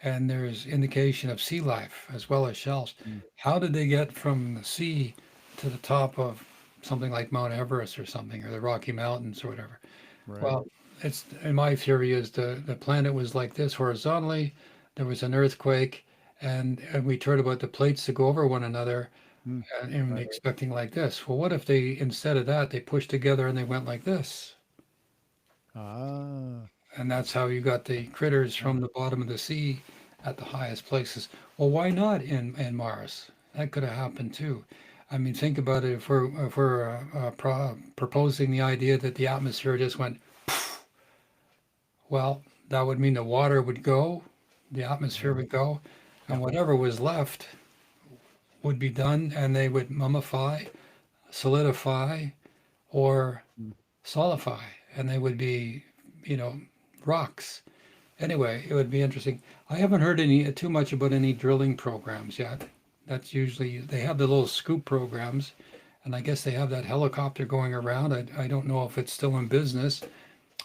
and there's indication of sea life as well as shells. Mm. How did they get from the sea to the top of something like Mount Everest or something, or the Rocky Mountains or whatever? Right. Well, it's in my theory is the planet was like this horizontally. There was an earthquake, and we heard about the plates that go over one another, Mm. and Right. expecting like this. Well, what if they instead of that they pushed together and they went like this? Ah. And that's how you got the critters Yeah. from the bottom of the sea at the highest places. Well, why not in Mars? That could have happened too. I mean, think about it. If we're proposing the idea that the atmosphere just went, well, that would mean the water would go, the atmosphere would go, Yeah. and whatever was left would be done, and they would mummify, solidify, or Mm. solidify, and they would be, you know, rocks. Anyway, it would be interesting. I haven't heard any too much about any drilling programs yet. That's usually they have the little scoop programs, and I guess they have that helicopter going around. I don't know if it's still in business.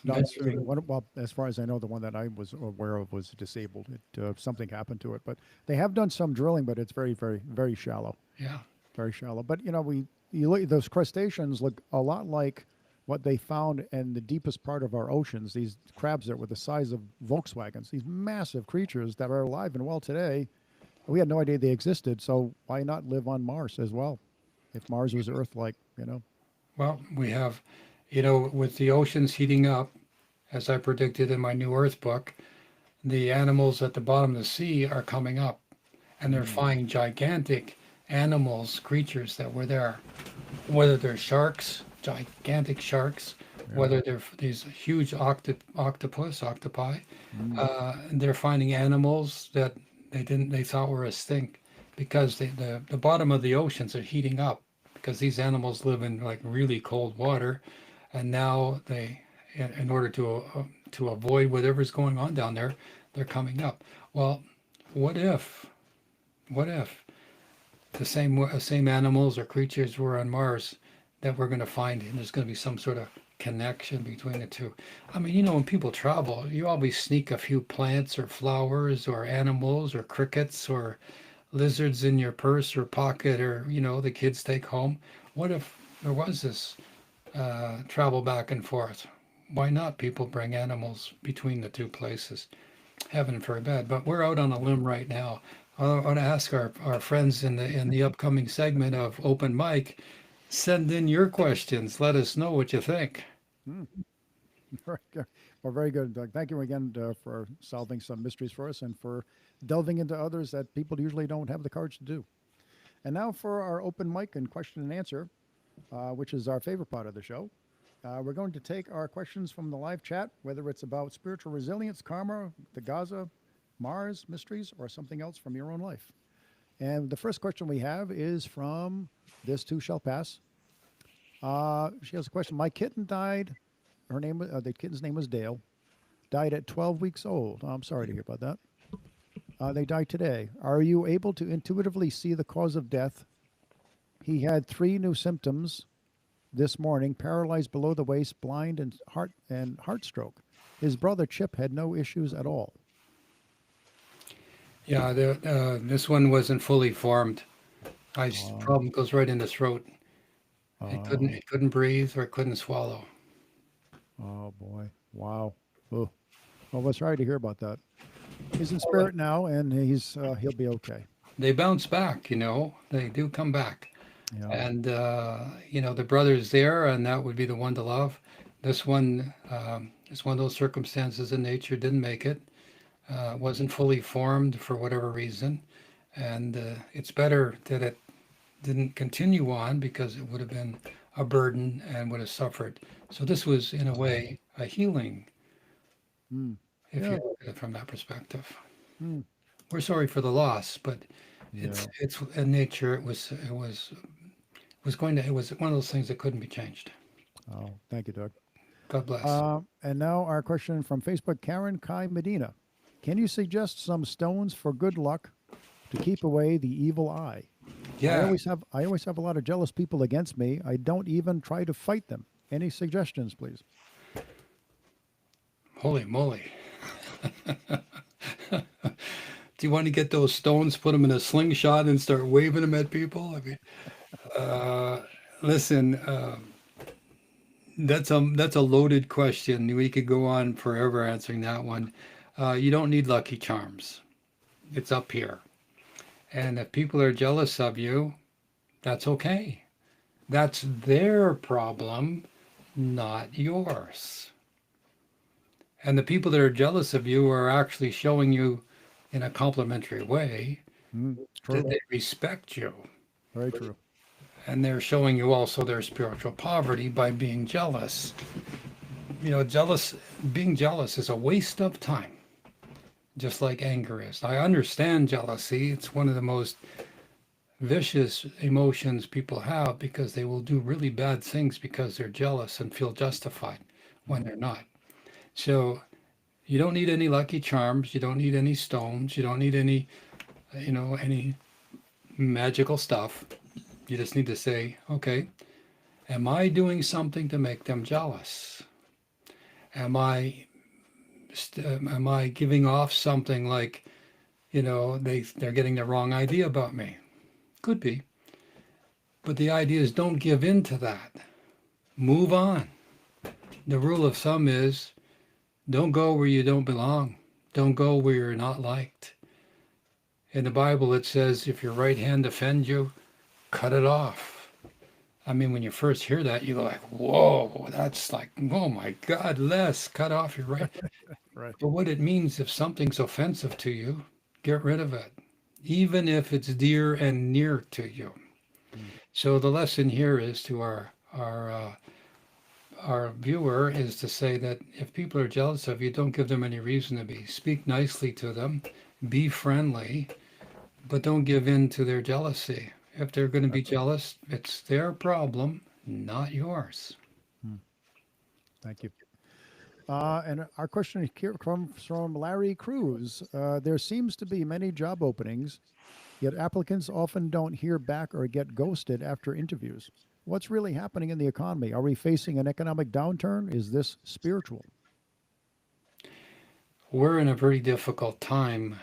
No, But it's true. Well, as far as I know, the one that I was aware of was disabled. Something happened to it, but they have done some drilling, but it's very, very, very shallow. yeah, Very shallow. But you look, those crustaceans look a lot like what they found in the deepest part of our oceans. These crabs that were the size of Volkswagens. These massive creatures that are alive and well today. We had no idea they existed. So why not live on Mars as well? If Mars was Earth-like, well, we have, with the oceans heating up, as I predicted in my New Earth book, the animals at the bottom of the sea are coming up, and they're Mm. finding gigantic animals, creatures that were there, whether they're sharks, gigantic sharks, Yeah. whether they're these huge octopi. Mm. They're finding animals that they thought were extinct because the bottom of the oceans are heating up because these animals live in like really cold water, and now in order to avoid whatever's going on down there, they're coming up. Well, what if what if the same animals or creatures were on Mars that we're going to find, and there's going to be some sort of connection between the two? I mean, when people travel, you always sneak a few plants or flowers or animals or crickets or lizards in your purse or pocket, or the kids take home. What if there was this travel back and forth? Why not people bring animals between the two places? Heaven forbid. But we're out on a limb right now. I want to ask our friends in the upcoming segment of open mic, send in your questions. Let us know what you think. Mm. Very good. Well, very good, Doug. Thank you again for solving some mysteries for us and for delving into others that people usually don't have the courage to do. And now for our open mic and question and answer, which is our favorite part of the show. We're going to take our questions from the live chat, whether it's about spiritual resilience, karma, the Gaza, Mars mysteries, or something else from your own life. And the first question we have is from This Too Shall Pass. She has a question. My kitten died. The kitten's name was Dale. Died at 12 weeks old. I'm sorry to hear about that. They died today. Are you able to intuitively see the cause of death? He had 3 new symptoms this morning: paralyzed below the waist, blind, and heart stroke. His brother Chip had no issues at all. Yeah, this one wasn't fully formed. Problem goes right in the throat. It couldn't breathe or couldn't swallow. Oh boy! Wow. Oh, well, we're sorry to hear about that. He's in spirit now, and he'll be okay. They bounce back, They do come back. Yeah. And the brother's there, and that would be the one to love. This one is one of those circumstances in nature, didn't make it, wasn't fully formed for whatever reason, and it's better that it didn't continue on, because it would have been a burden and would have suffered. So this was, in a way, a healing, if you look at it from that perspective. We're sorry for the loss, but it's in nature. It was one of those things that couldn't be changed. Oh, thank you, Doug. God bless. And now our question from Facebook, Karen Kai Medina. Can you suggest some stones for good luck to keep away the evil eye? Yeah. I always have a lot of jealous people against me. I don't even try to fight them. Any suggestions, please? Holy moly. Do you want to get those stones, put them in a slingshot, and start waving them at people? I mean, listen, that's a loaded question. We could go on forever answering that one. You don't need lucky charms. It's up here. And if people are jealous of you, that's okay. That's their problem, not yours. And the people that are jealous of you are actually showing you, in a complimentary way, that they respect you. Very true. And they're showing you also their spiritual poverty by being jealous. Being jealous is a waste of time, just like anger is. I understand jealousy. It's one of the most vicious emotions people have, because they will do really bad things because they're jealous and feel justified when they're not. So you don't need any lucky charms. You don't need any stones. You don't need any magical stuff. You just need to say, okay, am I doing something to make them jealous? Am I giving off something like, they're getting the wrong idea about me? Could be. But the idea is, don't give in to that. Move on. The rule of thumb is, don't go where you don't belong. Don't go where you're not liked. In the Bible, it says, if your right hand offends you, cut it off. I mean, when you first hear that, you go like, whoa, that's like, oh my God, cut off your right. Right. But what it means, if something's offensive to you, get rid of it, even if it's dear and near to you. So the lesson here is to our viewer is to say that if people are jealous of you, don't give them any reason to be. Speak nicely to them, be friendly, but don't give in to their jealousy. If they're going to be jealous, it's their problem, not yours. Thank you. And our question comes from Larry Cruz. There seems to be many job openings, yet applicants often don't hear back or get ghosted after interviews. What's really happening in the economy? Are we facing an economic downturn? Is this spiritual? We're in a very difficult time.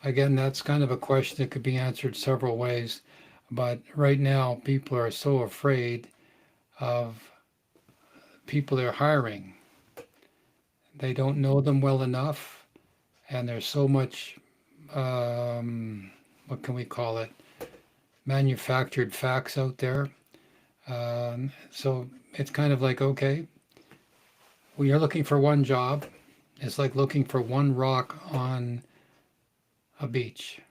Again, that's kind of a question that could be answered several ways. But right now, people are so afraid of people they're hiring. They don't know them well enough, and there's so much, what can we call it, manufactured facts out there. So it's kind of like, okay, when you're looking for one job, it's like looking for one rock on a beach.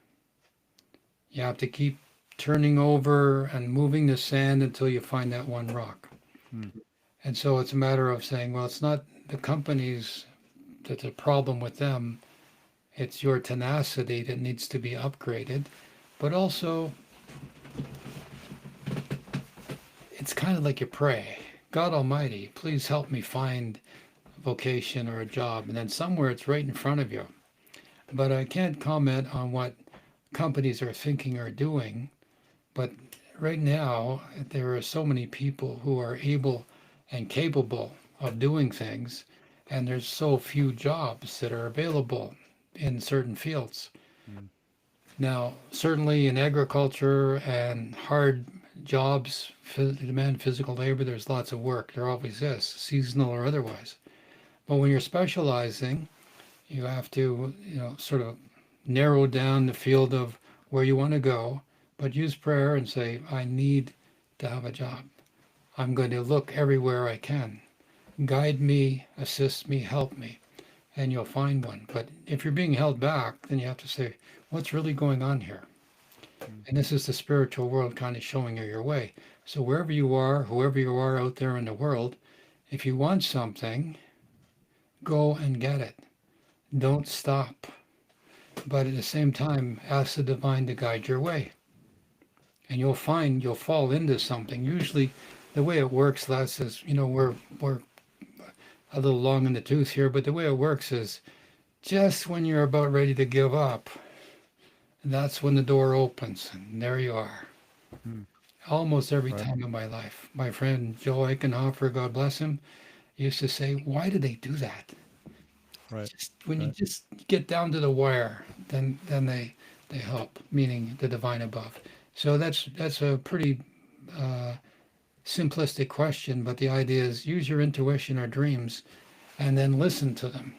You have to keep turning over and moving the sand until you find that one rock. Mm. And so it's a matter of saying, well, it's not the companies that's a problem with them. It's your tenacity that needs to be upgraded. But also, it's kind of like you pray, God Almighty, please help me find a vocation or a job. And then somewhere it's right in front of you. But I can't comment on what companies are thinking or doing. But right now, there are so many people who are able and capable of doing things, and there's so few jobs that are available in certain fields. Mm. Now, certainly in agriculture and hard jobs, demand physical labor, there's lots of work. There always is, seasonal or otherwise. But when you're specializing, you have to, sort of narrow down the field of where you want to go, but use prayer and say, I need to have a job. I'm going to look everywhere I can. Guide me, assist me, help me, and you'll find one. But if you're being held back, then you have to say, what's really going on here? Mm. And this is the spiritual world kind of showing you your way. So wherever you are, whoever you are out there in the world, if you want something, go and get it. Don't stop. But at the same time, ask the divine to guide your way. And you'll find you'll fall into something. Usually the way it works, Les, is, we're a little long in the tooth here, but the way it works is just when you're about ready to give up, that's when the door opens, and there you are. Mm. Almost every Right. time in my life. My friend Joe Eichenhofer, God bless him, used to say, why do they do that? Right. Just when you Right. just get down to the wire, then they help, meaning the divine above. So that's a pretty uh, simplistic question, but the idea is use your intuition or dreams, and then listen to them.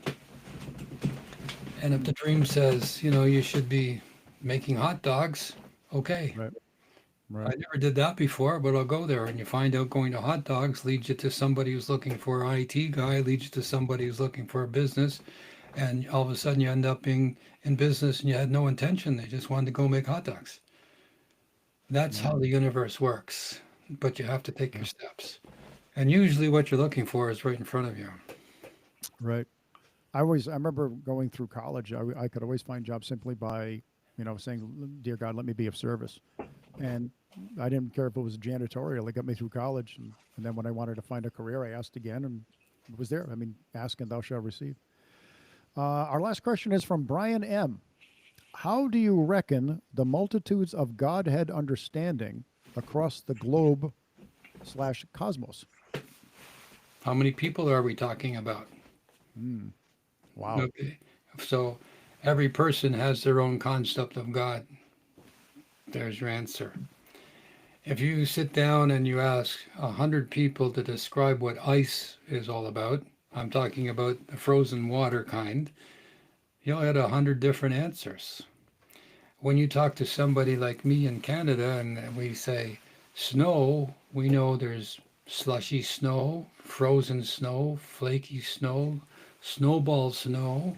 And if Mm. the dream says, you should be making hot dogs, okay. Right. I Right. never did that before, but I'll go there. And you find out going to hot dogs leads you to somebody who's looking for an IT guy, leads you to somebody who's looking for a business. And all of a sudden you end up being in business and you had no intention. They just wanted to go make hot dogs. That's Yeah. how the universe works. But you have to take your Yeah. steps. And usually what you're looking for is right in front of you. Right. I remember going through college. I could always find jobs simply by, saying, "Dear God, let me be of service." And I didn't care if it was janitorial. It got me through college. And then when I wanted to find a career, I asked again, and it was there. I mean, ask and thou shalt receive. Our last question is from Brian M. How do you reckon the multitudes of Godhead understanding across the globe slash cosmos? How many people are we talking about? Mm. Wow. Okay. So every person has their own concept of God. There's your answer. If you sit down and you ask 100 people to describe what ice is all about, I'm talking about the frozen water kind, you'll get 100 different answers. When you talk to somebody like me in Canada and we say snow, we know there's slushy snow, frozen snow, flaky snow, snowball snow,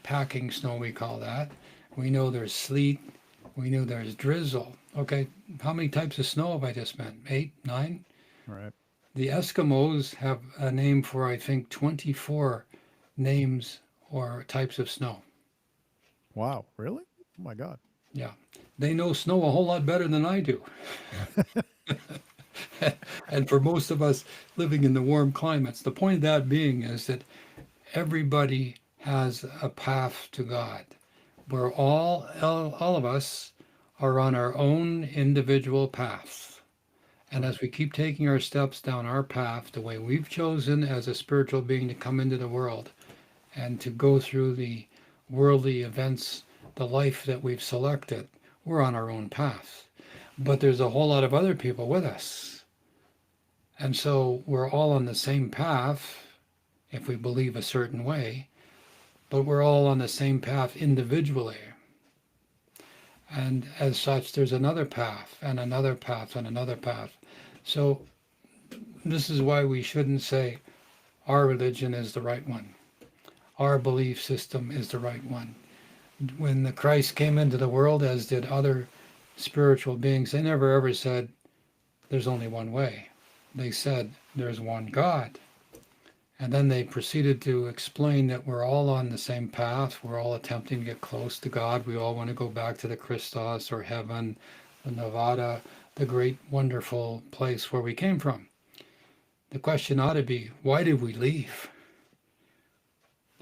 packing snow we call that. We know there's sleet, we know there's drizzle. Okay, how many types of snow have I just meant? 8, 9? All right. The Eskimos have a name for, I think, 24 names or types of snow. Wow. Really? Oh my God. Yeah. They know snow a whole lot better than I do. And for most of us living in the warm climates, the point of that being is that everybody has a path to God. We're all of us are on our own individual paths. And as we keep taking our steps down our path, the way we've chosen as a spiritual being to come into the world and to go through the worldly events, the life that we've selected, we're on our own path. But there's a whole lot of other people with us. And so we're all on the same path if we believe a certain way, but we're all on the same path individually. And as such, there's another path and another path and another path. So this is why we shouldn't say our religion is the right one. Our belief system is the right one. When the Christ came into the world, as did other spiritual beings, they never ever said there's only one way. they said there's one God. And then they proceeded to explain that we're all on the same path. We're all attempting to get close to God. We all want to go back to the Christos or heaven, the Nirvana, the great, wonderful place where we came from. The question ought to be, why did we leave?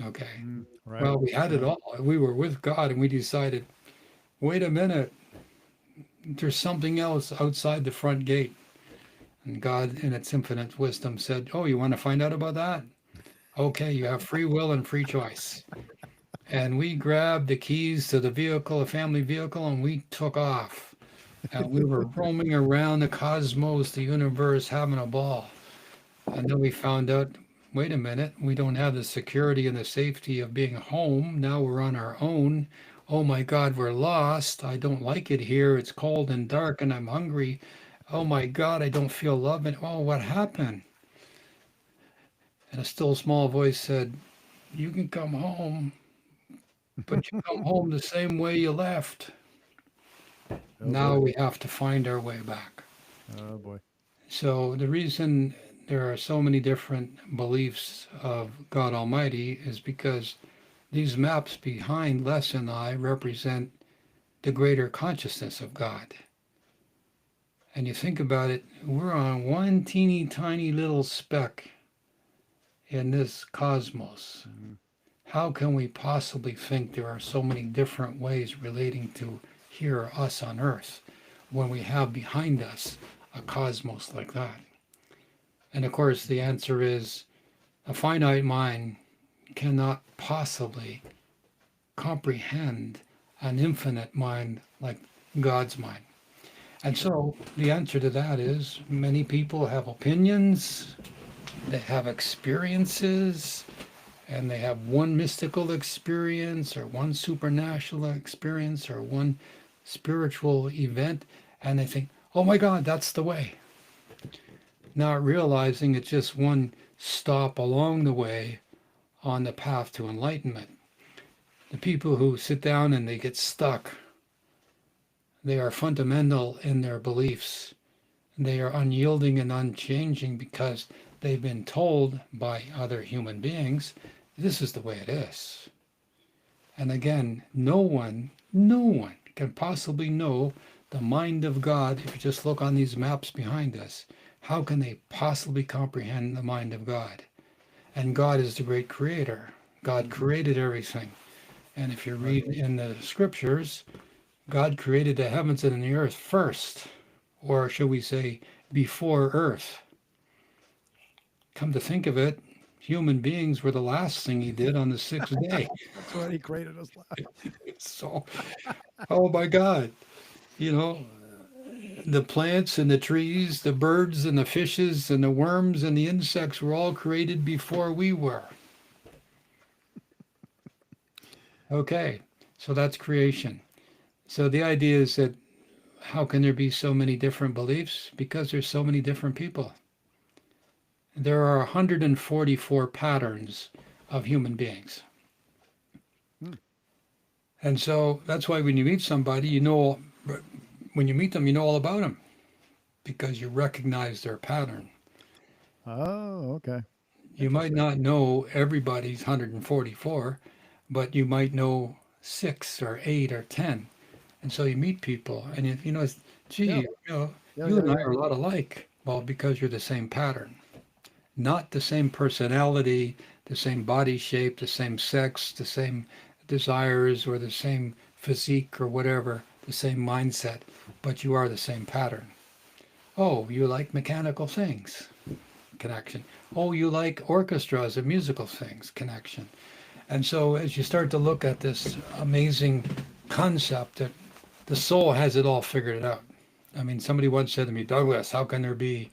Okay. Right. Well, we had it all. We were with God and we decided, wait a minute, there's something else outside the front gate. And God, in its infinite wisdom, said, oh, you want to find out about that? Okay, you have free will and free choice. And we grabbed the keys to the vehicle, a family vehicle, and we took off. And we were roaming around the cosmos, the universe, having a ball. And then we found out, wait a minute, we don't have the security and the safety of being home. Now we're on our own. Oh my God, we're lost. I don't like it here. It's cold and dark and I'm hungry. Oh my God, I don't feel love. And oh, what happened? And a still small voice said, you can come home, but you come home the same way you left. Now we have to find our way back. Oh boy. So the reason there are so many different beliefs of God Almighty is because these maps behind Les and I represent the greater consciousness of God. And you think about it, we're on one teeny tiny little speck in this cosmos. How can we possibly think there are so many different ways relating to here, us on Earth, when we have behind us a cosmos like that? And of course, the answer is a finite mind cannot possibly comprehend an infinite mind like God's mind. And so the answer to that is many people have opinions, they have experiences, and they have one mystical experience or one supernatural experience or one spiritual event, and they think, oh my God, that's the way. Not realizing it's just one stop along the way on the path to enlightenment. The people who sit down and they get stuck, they are fundamental in their beliefs. They are unyielding and unchanging because they've been told by other human beings, this is the way it is. And again, no one can possibly know the mind of God. If you just look on these maps behind us, how can they possibly comprehend the mind of God? And God is the great creator. God created everything. And if you read in the scriptures, God created the heavens and the earth first, or should we say, before earth. Come to think of it, human beings were the last thing he did on the sixth day. That's what he created us last. So, oh my God, you know, the plants and the trees, the birds and the fishes and the worms and the insects were all created before we were. Okay, so that's creation. So the idea is that how can there be so many different beliefs? Because there's so many different people. There are 144 patterns of human beings. And so that's why when you meet somebody, you know, when you meet them, you know all about them because you recognize their pattern. Oh, okay. You might not know everybody's 144, but you might know 6 or 8 or 10. And so you meet people and you know, gee, Yeah. you and I are a lot alike. Well, because you're the same pattern, not the same personality, the same body shape, the same sex, the same desires, or the same physique or whatever, the same mindset, but you are the same pattern. Oh, you like mechanical things, connection. Oh, you like orchestras and musical things, connection. And so as you start to look at this amazing concept that the soul has it all figured out. I mean, somebody once said to me, Douglas, how can there be,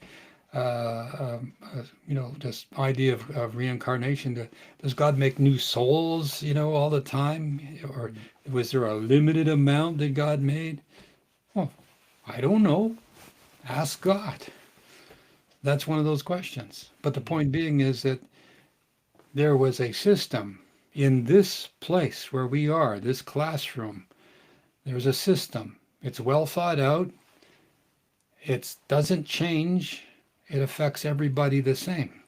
this idea of reincarnation? Does God make new souls, all the time? Or was there a limited amount that God made? Well, I don't know. Ask God. That's one of those questions. But the point being is that there was a system in this place where we are, this classroom. There's a system. It's well thought out. It doesn't change. it affects everybody the same.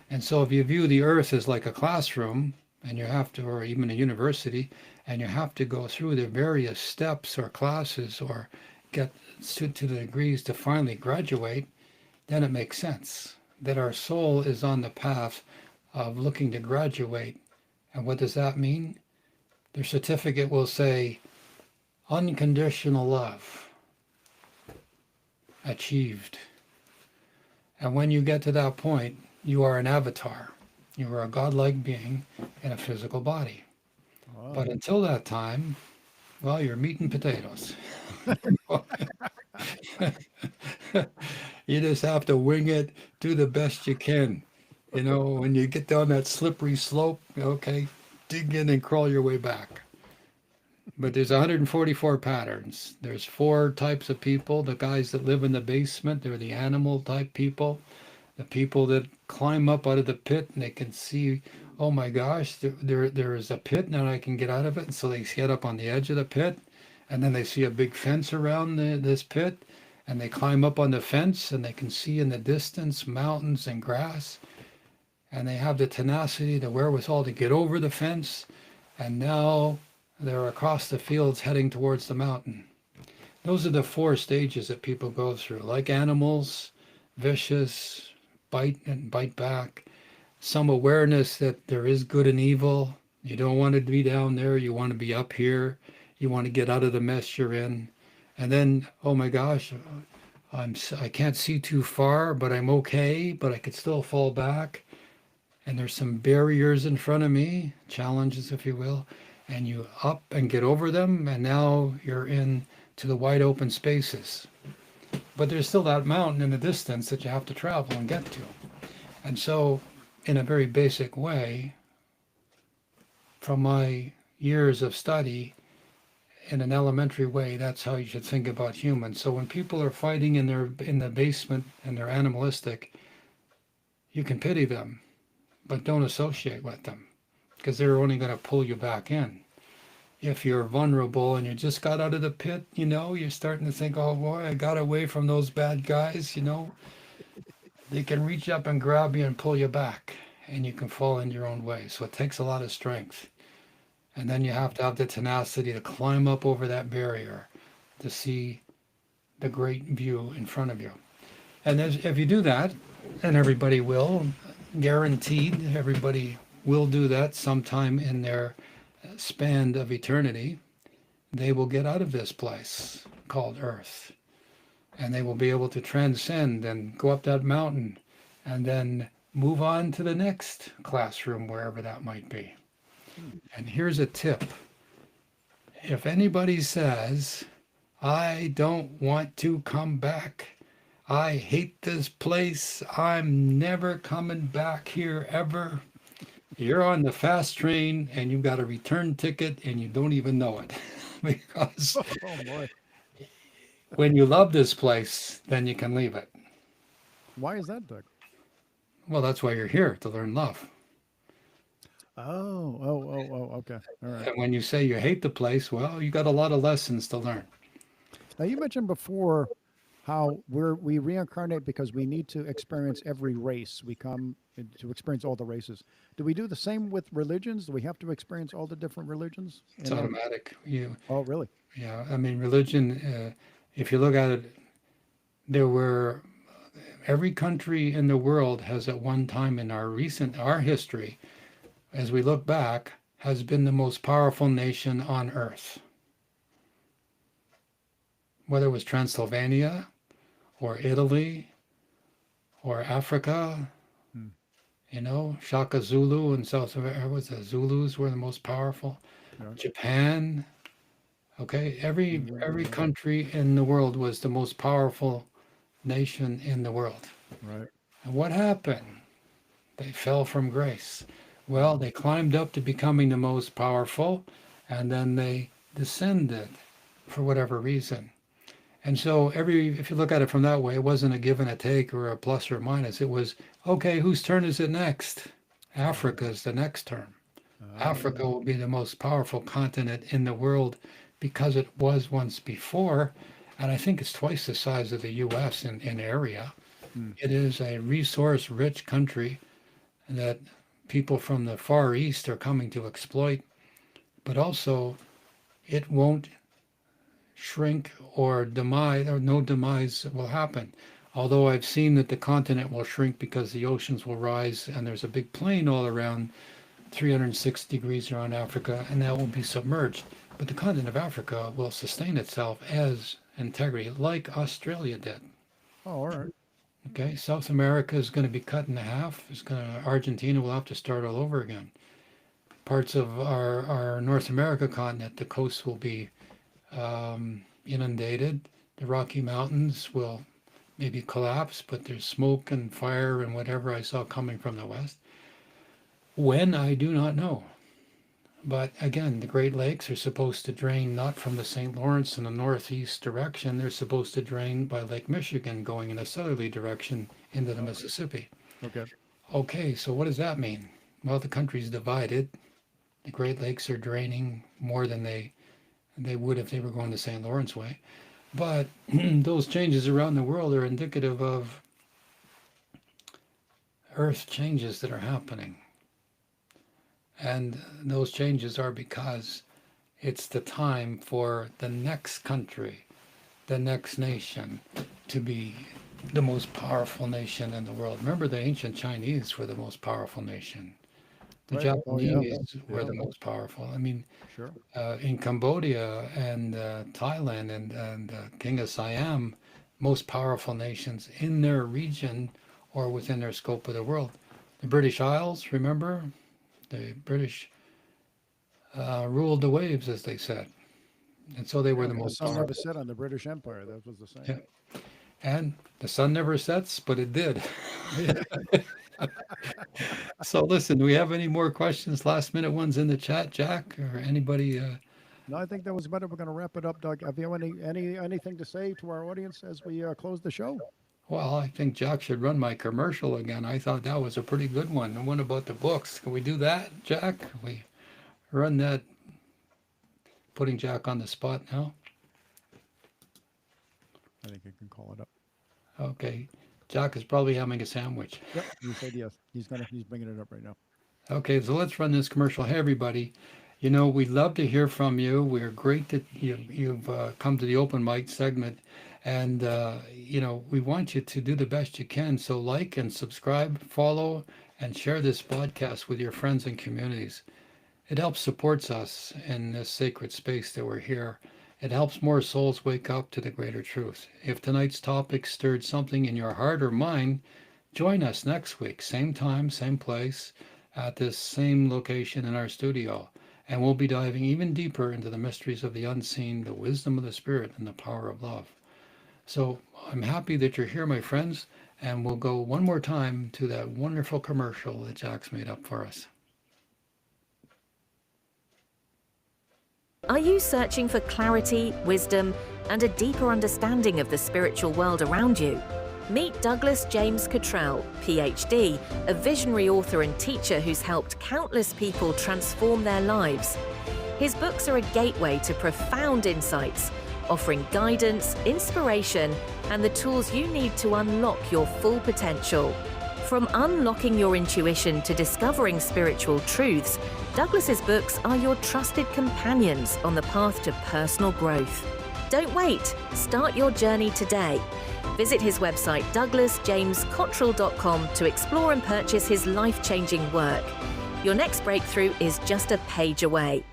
And so if you view the earth as like a classroom, and you have to, or even a university, and you have to go through the various steps or classes or get to the degrees to finally graduate, then it makes sense that our soul is on the path of looking to graduate. And what does that mean? Their certificate will say unconditional love achieved. And when you get to that point, you are an avatar. You are a godlike being in a physical body. Wow. But until that time, well, you're meat and potatoes. You just have to wing it, do the best you can. When you get down that slippery slope, okay, dig in and crawl your way back. But there's 144 patterns. There's 4 types of people. The guys that live in the basement, they're the animal type people. The people that climb up out of the pit and they can see, oh my gosh, there is a pit and I can get out of it. And so they get up on the edge of the pit, and then they see a big fence around this pit, and they climb up on the fence and they can see in the distance mountains and grass. And they have the tenacity, the wherewithal to get over the fence. And now they're across the fields heading towards the mountain. Those are the 4 stages that people go through. Like animals, vicious, bite and bite back. Some awareness that there is good and evil. You don't want to be down there. You want to be up here. You want to get out of the mess you're in. And then, oh my gosh, I can't see too far, but I'm okay, but I could still fall back. And there's some barriers in front of me, challenges, if you will, and you up and get over them, and now you're in to the wide open spaces. But there's still that mountain in the distance that you have to travel and get to. And so, in a very basic way, from my years of study, in an elementary way, that's how you should think about humans. So when people are fighting in the basement and they're animalistic, you can pity them, but don't associate with them, because they're only going to pull you back in. If you're vulnerable and you just got out of the pit, you're starting to think, oh boy, I got away from those bad guys, they can reach up and grab you and pull you back, and you can fall in your own way. So it takes a lot of strength. And then you have to have the tenacity to climb up over that barrier to see the great view in front of you. And if you do that, and everybody will, guaranteed, everybody will do that sometime in their span of eternity, they will get out of this place called Earth. And they will be able to transcend and go up that mountain and then move on to the next classroom, wherever that might be. And here's a tip. If anybody says, I don't want to come back, I hate this place, I'm never coming back here ever, you're on the fast train and you've got a return ticket and you don't even know it. Because Oh boy. when you love this place, then you can leave it. Why is that, Doug? Well, that's why you're here, to learn love. Oh, okay. All right. And when you say you hate the place, well, you got a lot of lessons to learn. Now, you mentioned before how we reincarnate because we need to experience every race. We come to experience all the races. Do we do the same with religions? Do we have to experience all the different religions? It's automatic. Oh, really? Yeah, I mean, religion, if you look at it, every country in the world has at one time in our history, as we look back, has been the most powerful nation on earth. Whether it was Transylvania or Italy or Africa, Shaka Zulu in South America, the Zulus were the most powerful. Yeah. Japan, okay, every country in the world was the most powerful nation in the world. Right. And what happened? They fell from grace. Well, they climbed up to becoming the most powerful, and then they descended for whatever reason. And so if you look at it from that way, it wasn't a give and a take or a plus or minus. It was, okay, whose turn is it next? Africa's the next turn. Africa will be the most powerful continent in the world because it was once before. And I think it's twice the size of the U.S. in area. It is a resource-rich country that people from the Far East are coming to exploit, but also it won't shrink or demise, or no demise will happen. Although I've seen that the continent will shrink because the oceans will rise and there's a big plain all around 306 degrees around Africa, and that will be submerged. But the continent of Africa will sustain itself as integrity, like Australia did. Oh, all right. Okay, South America is going to be cut in half. Argentina will have to start all over again. Parts of our North America continent, the coasts will be inundated. The Rocky Mountains will maybe collapse, but there's smoke and fire and whatever I saw coming from the west. When, I do not know. But again, the Great Lakes are supposed to drain not from the St. Lawrence in the northeast direction. They're supposed to drain by Lake Michigan going in a southerly direction into the Mississippi. Okay. Okay, so what does that mean? Well, the country's divided. The Great Lakes are draining more than they would if they were going the St. Lawrence way. But those changes around the world are indicative of earth changes that are happening. And those changes are because it's the time for the next country, the next nation, to be the most powerful nation in the world. Remember, the ancient Chinese were the most powerful nation. The Right. Oh, yeah. Japanese were the most powerful. I mean, Sure. in Cambodia and Thailand and King of Siam, most powerful nations in their region or within their scope of the world. The British Isles, remember? The British ruled the waves, as they said. And so they were the The most sun never powerful. set on the British Empire. That was the same. Yeah. And the sun never sets, but it did. So listen, do we have any more questions, last minute ones in the chat, Jack, or anybody? No, I think that was better. We're going to wrap it up, Doug. Have you anything to say to our audience as we close the show? Well, I think Jack should run my commercial again. I thought that was a pretty good one. The one about the books. Can we do that, Jack? Can we run that? Putting Jack on the spot now. I think you can call it up. Okay. Jack is probably having a sandwich. Yep, he said yes. He's bringing it up right now. Okay, so let's run this commercial. Hey, everybody. You know, we'd love to hear from you. We're great that you've come to the open mic segment. And, you know, we want you to do the best you can. So like and subscribe, follow, and share this podcast with your friends and communities. It helps supports us in this sacred space that we're here. It helps more souls wake up to the greater truth. If tonight's topic stirred something in your heart or mind, join us next week, same time, same place, at this same location in our studio. And we'll be diving even deeper into the mysteries of the unseen, the wisdom of the Spirit, and the power of love. So I'm happy that you're here, my friends, and we'll go one more time to that wonderful commercial that Jack's made up for us. Are you searching for clarity, wisdom, and a deeper understanding of the spiritual world around you? Meet Douglas James Cottrell, PhD, a visionary author and teacher who's helped countless people transform their lives. His books are a gateway to profound insights, offering guidance, inspiration, and the tools you need to unlock your full potential. From unlocking your intuition to discovering spiritual truths, Douglas's books are your trusted companions on the path to personal growth. Don't wait. Start your journey today. Visit his website douglasjamescottrell.com to explore and purchase his life-changing work. Your next breakthrough is just a page away.